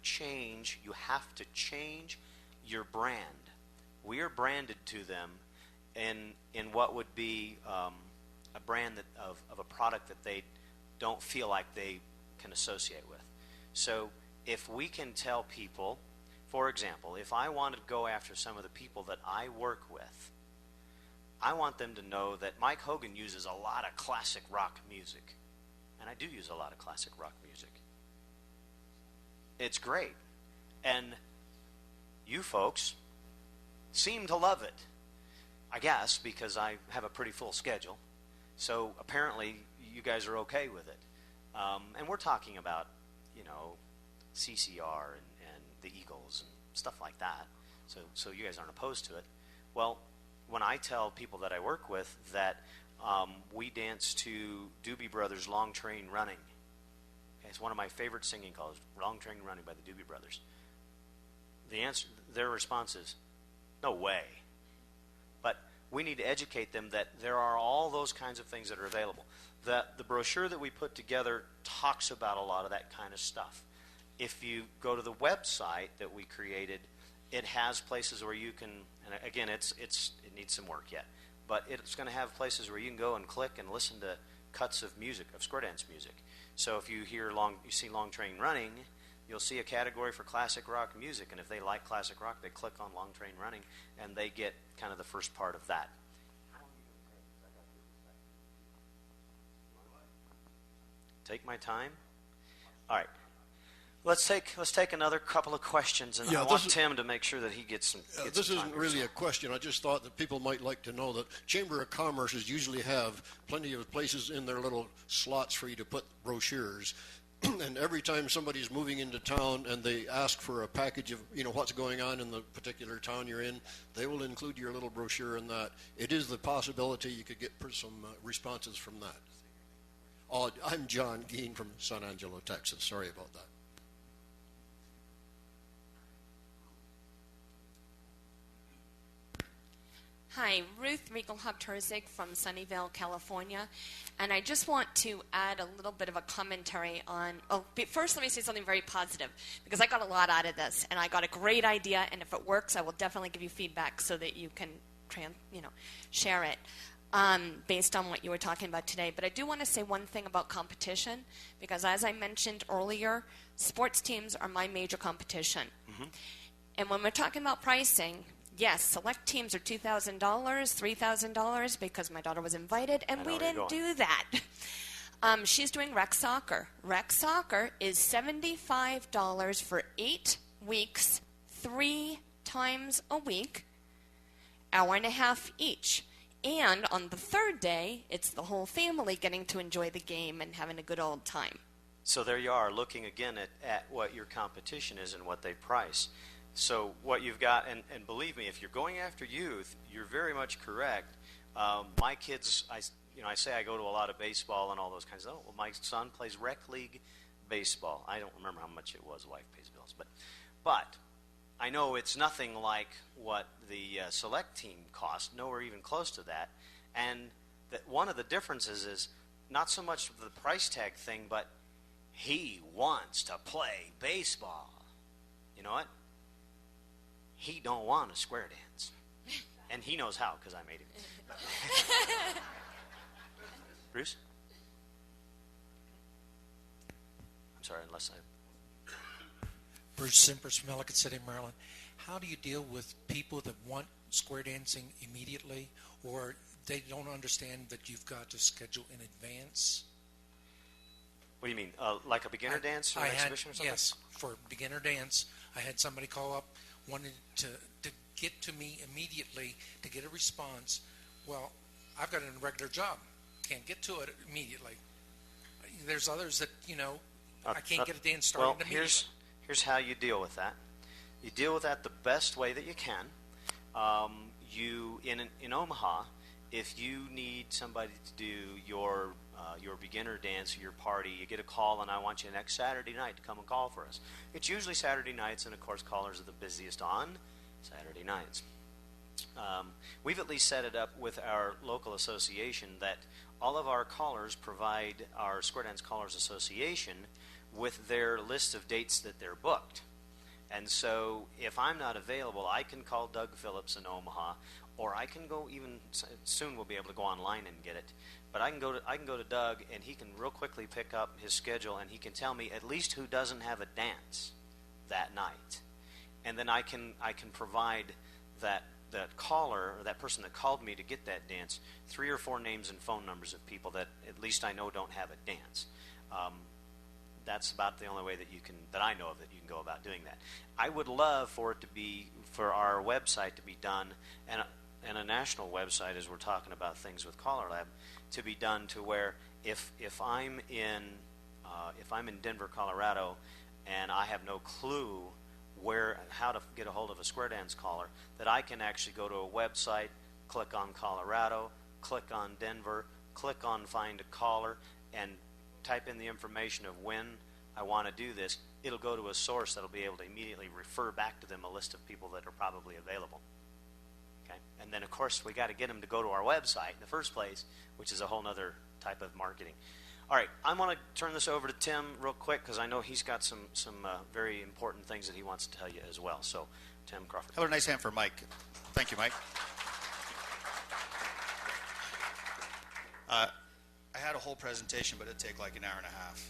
have to change your brand. We are branded to them in what would be a brand of a product that they don't feel like they can associate with. So if we can tell people, for example, if I wanted to go after some of the people that I work with, I want them to know that Mike Hogan uses a lot of classic rock music. And I do use a lot of classic rock music. It's great. And you folks seem to love it, I guess, because I have a pretty full schedule. So apparently you guys are okay with it. And we're talking about, CCR and the Eagles and stuff like that. So you guys aren't opposed to it. Well, when I tell people that I work with that we dance to Doobie Brothers' Long Train Running. Okay, it's one of my favorite singing calls, Long Train Running by the Doobie Brothers. Their response is, no way. But we need to educate them that there are all those kinds of things that are available. The brochure that we put together talks about a lot of that kind of stuff. If you go to the website that we created, it has places where you can, and again, it needs some work yet, but it's going to have places where you can go and click and listen to cuts of music, of square dance music. So if you see Long Train Running, you'll see a category for classic rock music, and if they like classic rock, they click on Long Train Running, and they get kind of the first part of that. Take my time. All right. Let's take another couple of questions, and I want Tim to make sure that he gets some. This isn't really a question. I just thought that people might like to know that Chamber of Commerces usually have plenty of places in their little slots for you to put brochures. And every time somebody's moving into town and they ask for a package of what's going on in the particular town you're in, they will include your little brochure in that. It is the possibility you could get some responses from that. Oh, I'm John Geen from San Angelo, Texas. Sorry about that. Hi, Ruth Regal-Hub-Turzik from Sunnyvale, California. And I just want to add a little bit of a commentary on, first let me say something very positive, because I got a lot out of this, and I got a great idea, and if it works, I will definitely give you feedback so that you can share it. based on what you were talking about today. But I do want to say one thing about competition, because as I mentioned earlier, sports teams are my major competition. Mm-hmm. And when we're talking about pricing, yes, select teams are $2,000, $3,000 because my daughter was invited, and we didn't do that. She's doing rec soccer. Rec soccer is $75 for 8 weeks, 3 times a week, hour and a half each. And on the third day, it's the whole family getting to enjoy the game and having a good old time. So there you are, looking again at what your competition is and what they price. So what you've got, and believe me, if you're going after youth, you're very much correct. My kids, I say I go to a lot of baseball and all those kinds of. Oh, well, my son plays rec league baseball. I don't remember how much it was. Wife pays bills, but I know it's nothing like what the select team cost. Nowhere even close to that. And that one of the differences is not so much the price tag thing, but he wants to play baseball. You know what? He don't want a square dance. And he knows how, because I made him. Bruce? I'm sorry, unless I... Bruce Simpers from Ellicott City, Maryland. How do you deal with people that want square dancing immediately, or they don't understand that you've got to schedule in advance? What do you mean? Like a beginner dance or an exhibition or something? Yes, for beginner dance. I had somebody call up, wanted to get to me immediately to get a response. Well, I've got a regular job. Can't get to it immediately. There's others that, I can't get a dance started immediately. Well, here's how you deal with that. You deal with that the best way that you can. In Omaha, if you need somebody to do your beginner dance or your party, you get a call, and I want you next Saturday night to come and call for us. It's usually Saturday nights, and of course callers are the busiest on Saturday nights. We've at least set it up with our local association that all of our callers provide our Square Dance Callers Association with their list of dates that they're booked. And so if I'm not available, I can call Doug Phillips in Omaha, or I can go, even soon we'll be able to go online and get it. But I can go to Doug, and he can real quickly pick up his schedule, and he can tell me at least who doesn't have a dance that night. And then I can provide that caller, or that person that called me to get that dance, 3 or 4 names and phone numbers of people that at least I know don't have a dance. That's about the only way that I know of that you can go about doing that. I would love for our website to be done, and a national website, as we're talking about things with CallerLab, to be done to where if I'm in Denver, Colorado, and I have no clue how to get a hold of a Square Dance caller, that I can actually go to a website, click on Colorado, click on Denver, click on Find a Caller, and type in the information of when I want to do this. It'll go to a source that'll be able to immediately refer back to them a list of people that are probably available. Okay? And then, of course, we got to get them to go to our website in the first place, which is a whole other type of marketing. All right, I want to turn this over to Tim real quick because I know he's got some very important things that he wants to tell you as well. So, Tim Crawford. Hello, nice hand for Mike. Thank you, Mike. I had a whole presentation, but it'd take like an hour and a half.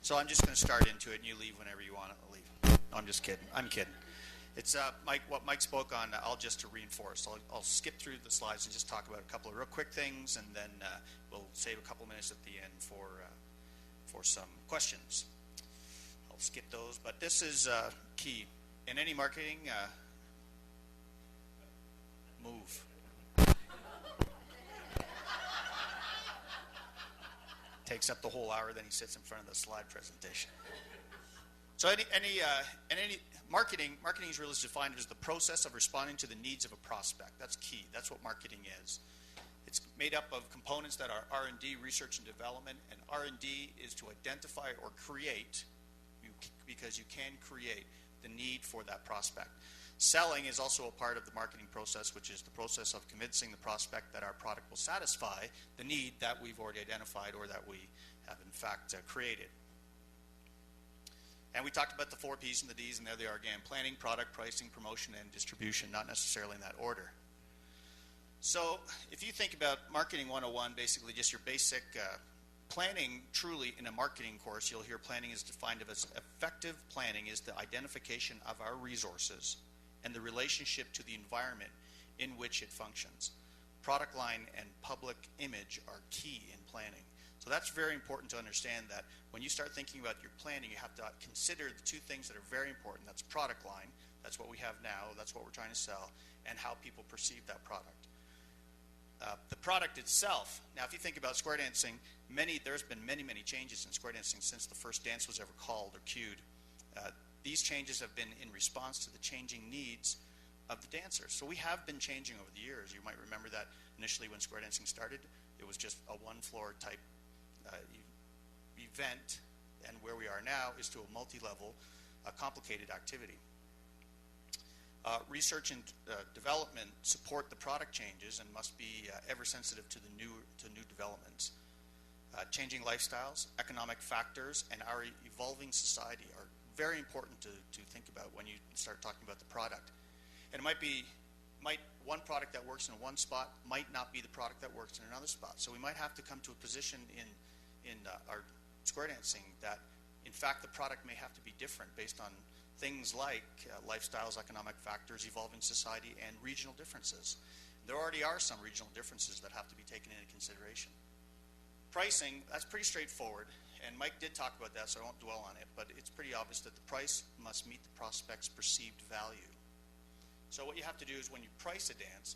So I'm just going to start into it, and you leave whenever you want to leave. No, I'm just kidding. I'm kidding. It's Mike. What Mike spoke on, I'll just to reinforce. I'll skip through the slides and just talk about a couple of real quick things, and then we'll save a couple minutes at the end for some questions. I'll skip those, but this is key in any marketing. Move. Takes up the whole hour, then he sits in front of the slide presentation. So any marketing is really defined as the process of responding to the needs of a prospect. That's key. That's what marketing is. It's made up of components that are R&D, research and development, and R&D is to identify or create, because you can create the need for that prospect. Selling is also a part of the marketing process, which is the process of convincing the prospect that our product will satisfy the need that we've already identified or that we have in fact created. And we talked about the 4 P's and the D's, and there they are again: planning, product, pricing, promotion, and distribution, not necessarily in that order. So if you think about Marketing 101, basically just your basic planning, truly in a marketing course, you'll hear planning is defined as effective planning is the identification of our resources and the relationship to the environment in which it functions. Product line and public image are key in planning. So that's very important to understand that when you start thinking about your planning, you have to consider the two things that are very important. That's product line, that's what we have now, that's what we're trying to sell, and how people perceive that product. The product itself, now if you think about square dancing, there's been many changes in square dancing since the first dance was ever called or cued. These changes have been in response to the changing needs of the dancers. So we have been changing over the years. You might remember that initially when square dancing started, it was just a one-floor type event, and where we are now is to a multi-level, complicated activity. Research and development support the product changes and must be ever sensitive to new developments. Changing lifestyles, economic factors, and our evolving society are very important to think about when you start talking about the product. And it might one product that works in one spot might not be the product that works in another spot. So we might have to come to a position in our square dancing that, in fact, the product may have to be different based on things like lifestyles, economic factors, evolving society, and regional differences. There already are some regional differences that have to be taken into consideration. Pricing, that's pretty straightforward, and Mike did talk about that, so I won't dwell on it, but it's pretty obvious that the price must meet the prospect's perceived value. So what you have to do is when you price a dance,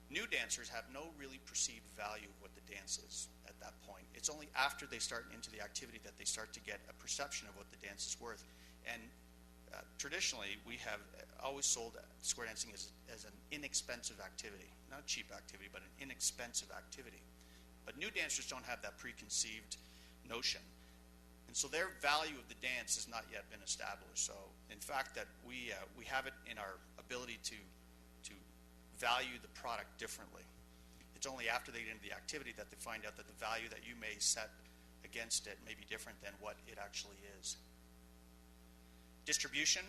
new dancers have no really perceived value of what the dance is at that point. It's only after they start into the activity that they start to get a perception of what the dance is worth. And traditionally, we have always sold square dancing as an inexpensive activity. Not a cheap activity, but an inexpensive activity. But new dancers don't have that preconceived notion. And so their value of the dance has not yet been established. So, in fact, that we have it in our ability to value the product differently. It's only after they get into the activity that they find out that the value that you may set against it may be different than what it actually is. Distribution.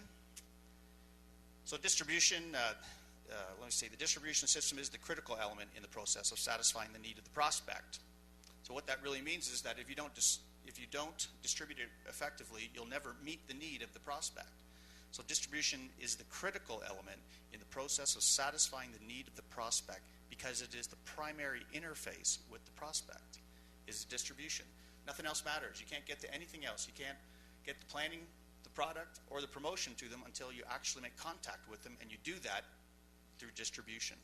So distribution, let me see, the distribution system is the critical element in the process of satisfying the need of the prospect. So what that really means is that if you don't distribute it effectively, you'll never meet the need of the prospect. So distribution is the critical element in the process of satisfying the need of the prospect because it is the primary interface with the prospect, is distribution. Nothing else matters. You can't get to anything else. You can't get the planning, the product, or the promotion to them until you actually make contact with them, and you do that through distribution.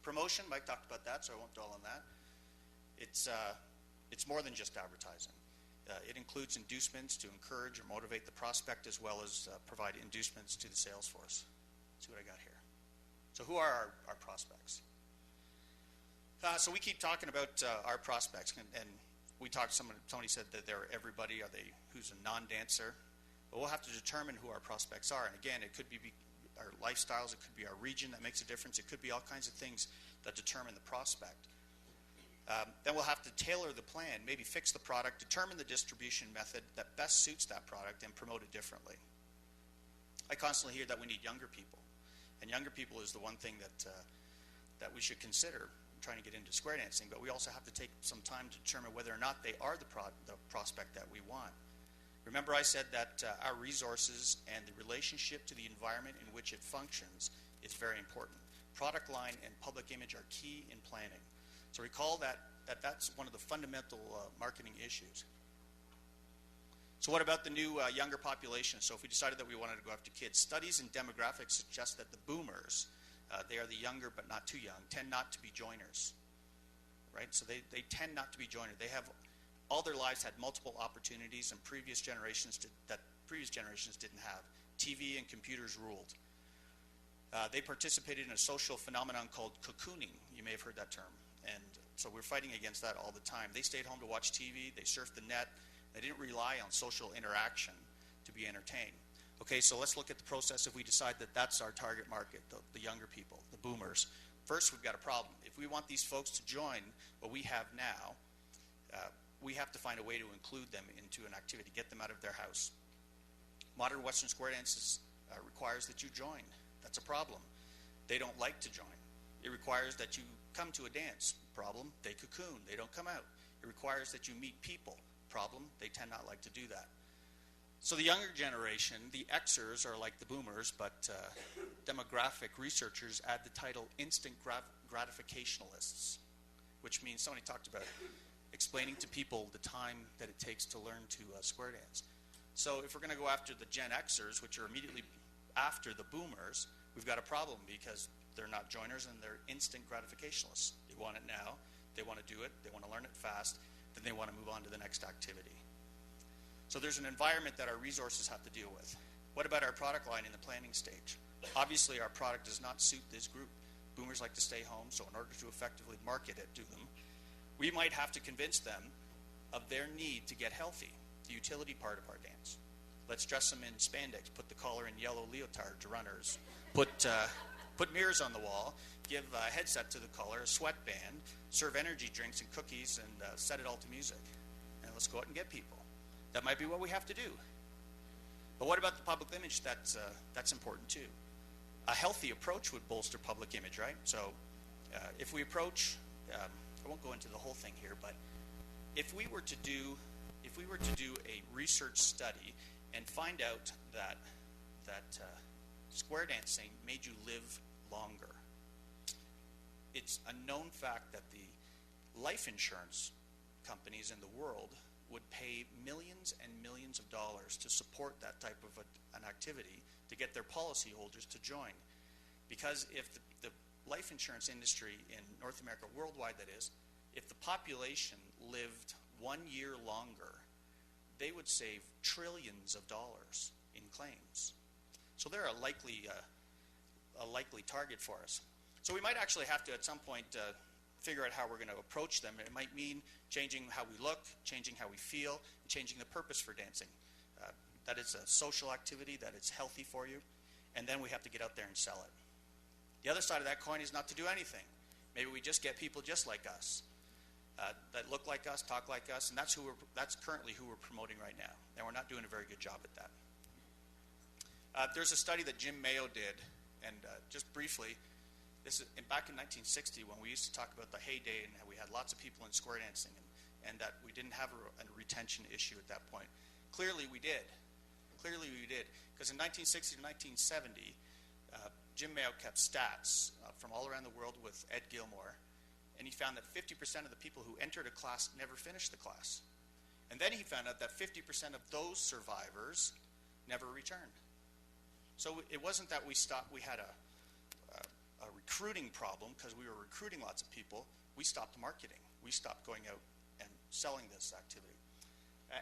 Promotion, Mike talked about that, so I won't dwell on that. It's more than just advertising. It includes inducements to encourage or motivate the prospect as well as provide inducements to the sales force. Let's see what I got here. So who are our prospects? So we keep talking about our prospects, and we talked, somebody said that they're everybody, who's a non-dancer. But we'll have to determine who our prospects are. And again, it could be our lifestyles, it could be our region that makes a difference, it could be all kinds of things that determine the prospect. Then we'll have to tailor the plan, maybe fix the product, determine the distribution method that best suits that product, and promote it differently. I constantly hear that we need younger people, and younger people is the one thing that we should consider trying to get into square dancing, but we also have to take some time to determine whether or not they are the prospect that we want. Remember I said that our resources and the relationship to the environment in which it functions is very important. Product line and public image are key in planning. So recall that's one of the fundamental marketing issues. So what about the new younger population? So if we decided that we wanted to go after kids, studies and demographics suggest that the boomers, they are the younger but not too young, tend not to be joiners. Right? So they tend not to be joiners. They have all their lives had multiple opportunities and previous generations didn't have. TV and computers ruled. They participated in a social phenomenon called cocooning. You may have heard that term. And so we're fighting against that all the time. They stayed home to watch TV. They surfed the net. They didn't rely on social interaction to be entertained. Okay, so let's look at the process if we decide that that's our target market, the younger people, the boomers. First, we've got a problem. If we want these folks to join what we have now, we have to find a way to include them into an activity, get them out of their house. Modern Western square dances requires that you join. That's a problem. They don't like to join. It requires that you come to a dance. Problem, they cocoon. They don't come out. It requires that you meet people. Problem, they tend not like to do that. So the younger generation, the Xers, are like the boomers, but demographic researchers add the title instant gratificationalists, which means somebody talked about explaining to people the time that it takes to learn to square dance. So if we're going to go after the Gen Xers, which are immediately after the boomers, we've got a problem because they're not joiners and they're instant gratificationalists. They want it now, they want to do it, they want to learn it fast, then they want to move on to the next activity. So there's an environment that our resources have to deal with. What about our product line in the planning stage? Obviously, our product does not suit this group. Boomers like to stay home, so in order to effectively market it to them, we might have to convince them of their need to get healthy, the utility part of our dance. Let's dress them in spandex, put the collar in yellow leotard to runners, put mirrors on the wall, give a headset to the collar, a sweatband, serve energy drinks and cookies, and set it all to music. And let's go out and get people. That might be what we have to do. But what about the public image? That's important too. A healthy approach would bolster public image, right? So if we approach, I won't go into the whole thing here, but if we were to do a research study and find out that square dancing made you live longer, it's a known fact that the life insurance companies in the world would pay millions and millions of dollars to support that type of an activity to get their policyholders to join. Because if the life insurance industry in North America, worldwide that is, if the population lived 1 year longer, they would save trillions of dollars in claims. So they're a likely target for us. So we might actually have to, at some point, figure out how we're going to approach them. It might mean changing how we look, changing how we feel, and changing the purpose for dancing. That it's a social activity, that it's healthy for you, and then we have to get out there and sell it. The other side of that coin is not to do anything. Maybe we just get people just like us, that look like us, talk like us, and that's currently who we're promoting right now. And we're not doing a very good job at that. There's a study that Jim Mayo did, and just briefly, back in 1960 when we used to talk about the heyday and how we had lots of people in square dancing and that we didn't have a retention issue at that point. Clearly we did. Because in 1960 to 1970, Jim Mayo kept stats from all around the world with Ed Gilmore, and he found that 50% of the people who entered a class never finished the class. And then he found out that 50% of those survivors never returned. So it wasn't that we had a recruiting problem because we were recruiting lots of people. We stopped marketing. We stopped going out and selling this activity.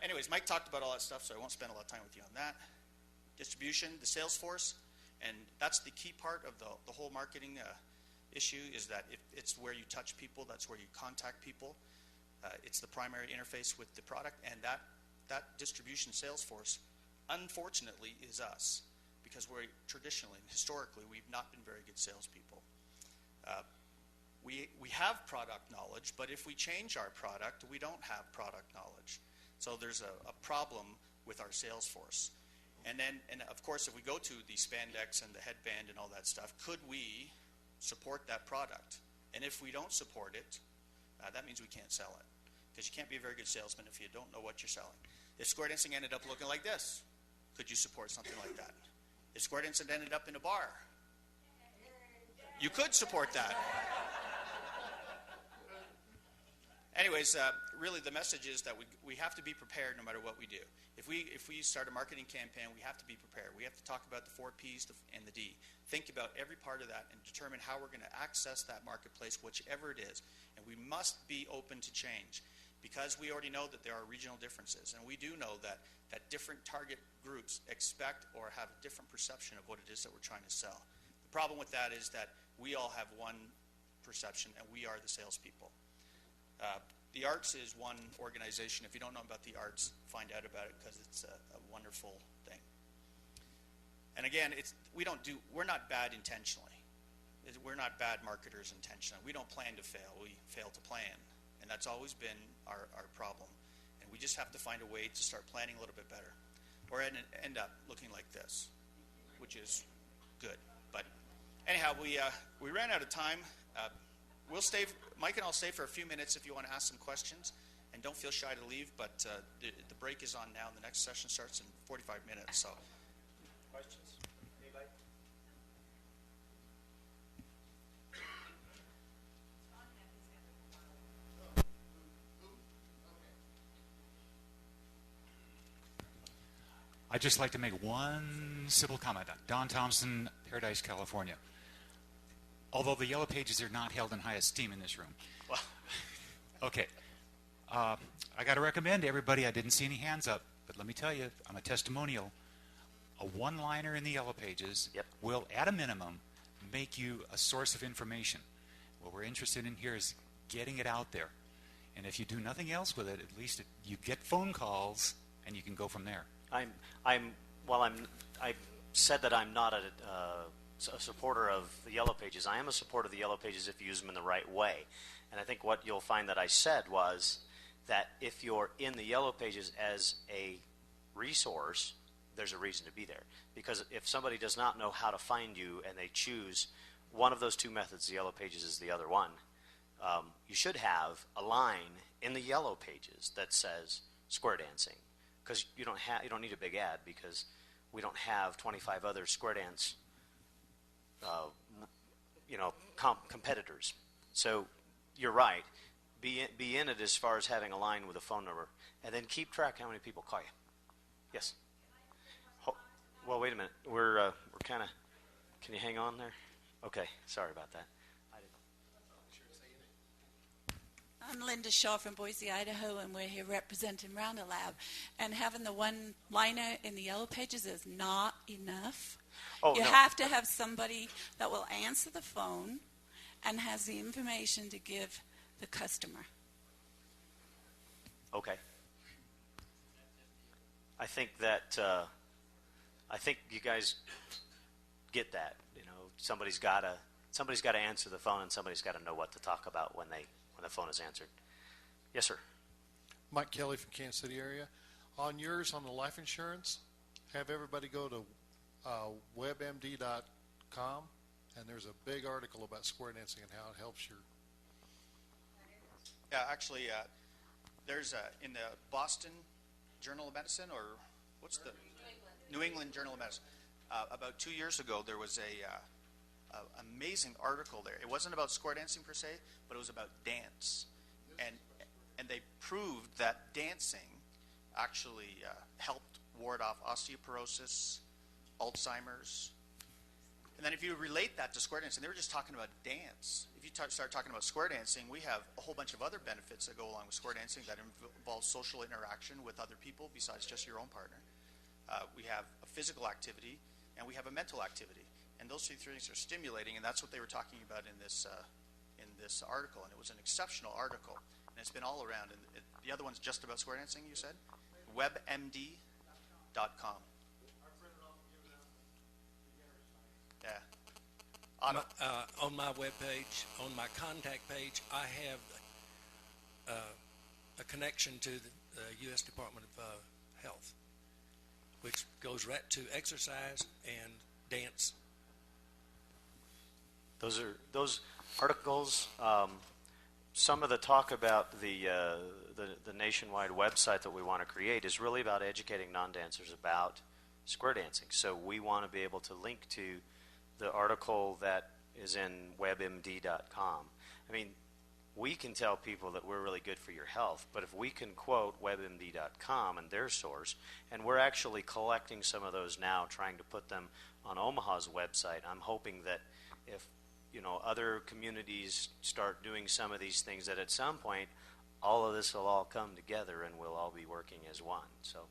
Anyways, Mike talked about all that stuff, so I won't spend a lot of time with you on that. Distribution, the sales force, and that's the key part of the whole marketing issue is that it's where you touch people, that's where you contact people. It's the primary interface with the product, and that distribution sales force, unfortunately, is us. Because traditionally, historically, we've not been very good salespeople. We have product knowledge, but if we change our product, we don't have product knowledge. So there's a problem with our sales force. And of course, if we go to the spandex and the headband and all that stuff, could we support that product? And if we don't support it, that means we can't sell it. Because you can't be a very good salesman if you don't know what you're selling. If square dancing ended up looking like this, could you support something like that? If square dancing ended up in a bar, you could support that. Anyways, really the message is that we have to be prepared no matter what we do. If we start a marketing campaign, we have to be prepared. We have to talk about the 4 Ps and the D. Think about every part of that and determine how we're going to access that marketplace, whichever it is. And we must be open to change because we already know that there are regional differences. And we do know that different target groups expect or have a different perception of what it is that we're trying to sell. The problem with that is that we all have one perception, and we are the salespeople. The arts is one organization. If you don't know about the arts, find out about it because it's a wonderful thing. And again, we're not bad intentionally. We're not bad marketers intentionally. We don't plan to fail. We fail to plan. And that's always been our problem. And we just have to find a way to start planning a little bit better. Or end up looking like this, which is good. But anyhow, we ran out of time. We'll stay. Mike and I'll stay for a few minutes if you want to ask some questions, and don't feel shy to leave. But the break is on now, and the next session starts in 45 minutes. So, Questions? Anybody? I'd just like to make one simple comment. Don Thompson, Paradise, California. Although the Yellow Pages are not held in high esteem in this room. well, Okay. I got to recommend to everybody, I didn't see any hands up, but let me tell you, I'm a testimonial. A one-liner in the Yellow Pages will, at a minimum, make you a source of information. What we're interested in here is getting it out there. And if you do nothing else with it, at least you get phone calls, and you can go from there. I said that I'm not a supporter of the Yellow Pages. I am a supporter of the Yellow Pages if you use them in the right way. And I think what you'll find that I said was that if you're in the Yellow Pages as a resource, there's a reason to be there. Because if somebody does not know how to find you and they choose one of those two methods, the Yellow Pages is the other one, you should have a line in the Yellow Pages that says square dancing. Because you don't need a big ad, because we don't have 25 other square dance competitors. So you're right. Be in it as far as having a line with a phone number, and then keep track how many people call you. Yes. Well, wait a minute. We're kind of. Can you hang on there? Okay. Sorry about that. I'm Linda Shaw from Boise, Idaho, and we're here representing CALLERLAB. And having the one liner in the Yellow Pages is not enough. You have to have somebody that will answer the phone and has the information to give the customer. Okay. I think you guys get that. You know, somebody's got to answer the phone, and somebody's got to know what to talk about when the phone is answered. Yes, sir. Mike Kelly from Kansas City area. On yours, on the life insurance, have everybody go to webmd.com, and there's a big article about square dancing and how it helps your... yeah, actually, there's in the Boston Journal of Medicine, or what's the New England Journal of Medicine. About 2 years ago, there was a amazing article there. It wasn't about square dancing per se, but it was about dance, and they proved that dancing actually helped ward off osteoporosis, Alzheimer's. And then if you relate that to square dancing, they were just talking about dance. If you start talking about square dancing, we have a whole bunch of other benefits that go along with square dancing that involve social interaction with other people besides just your own partner. We have a physical activity, and we have a mental activity. And those two things are stimulating, and that's what they were talking about in this article. And it was an exceptional article, and it's been all around. And the other one's just about square dancing, you said? WebMD.com. Yeah. On my webpage, on my contact page, I have a connection to the U.S. Department of Health, which goes right to exercise and dance. Those articles. Some of the talk about the nationwide website that we want to create is really about educating non-dancers about square dancing. So we want to be able to link to the article that is in webmd.com. I mean, we can tell people that we're really good for your health, but if we can quote webmd.com and their source, and we're actually collecting some of those now, trying to put them on Omaha's website. I'm hoping that if other communities start doing some of these things, that at some point all of this will all come together and we'll all be working as one. So,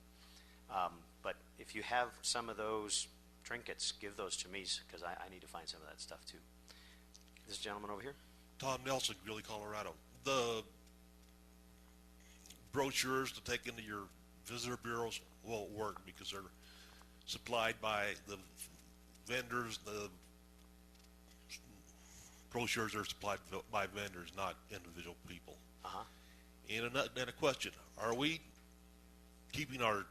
but if you have some of those trinkets, give those to me, because I need to find some of that stuff too. This gentleman over here. Tom Nelson, Greeley, Colorado. The brochures to take into your visitor bureaus won't work because they're supplied by the vendors. The brochures are supplied by vendors, not individual people. Uh-huh. And a question: are we keeping our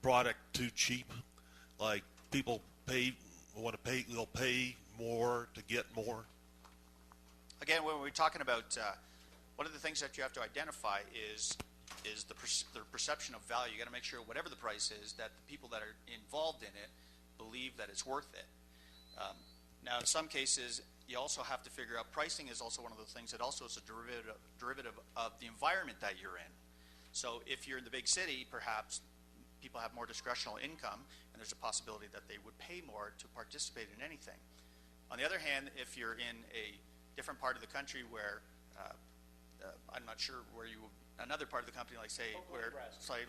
product too cheap? Like people want to pay, they'll pay more to get more. again, when we're talking about one of the things that you have to identify is the perception of value. You got to make sure whatever the price is, that the people that are involved in it believe that it's worth it. Now, in some cases, you also have to figure out pricing is also one of those things that also is a derivative of the environment that you're in. So if you're in the big city, perhaps people have more discretional income, and there's a possibility that they would pay more to participate in anything. On the other hand, if you're in a different part of the country where I'm not sure where you another part of the company, like say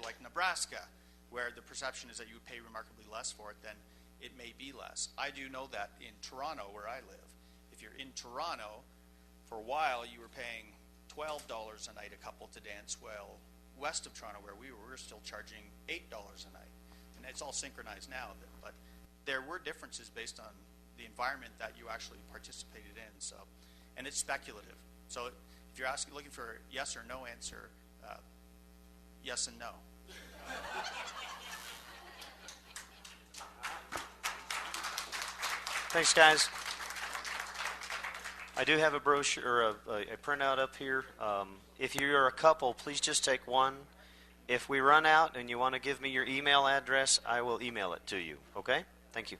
like Nebraska, where the perception is that you would pay remarkably less for it, then it may be less. I do know that in Toronto, where I live, if you're in Toronto, for a while you were paying $12 a night a couple to dance. Well, west of Toronto, where we were still charging $8 a night, and it's all synchronized now. But there were differences based on the environment that you actually participated in. So, and it's speculative. So if you're looking for a yes or no answer, yes and no. Thanks, guys. I do have a brochure, or a printout up here. If you're a couple, please just take one. If we run out and you want to give me your email address, I will email it to you. Okay? Thank you.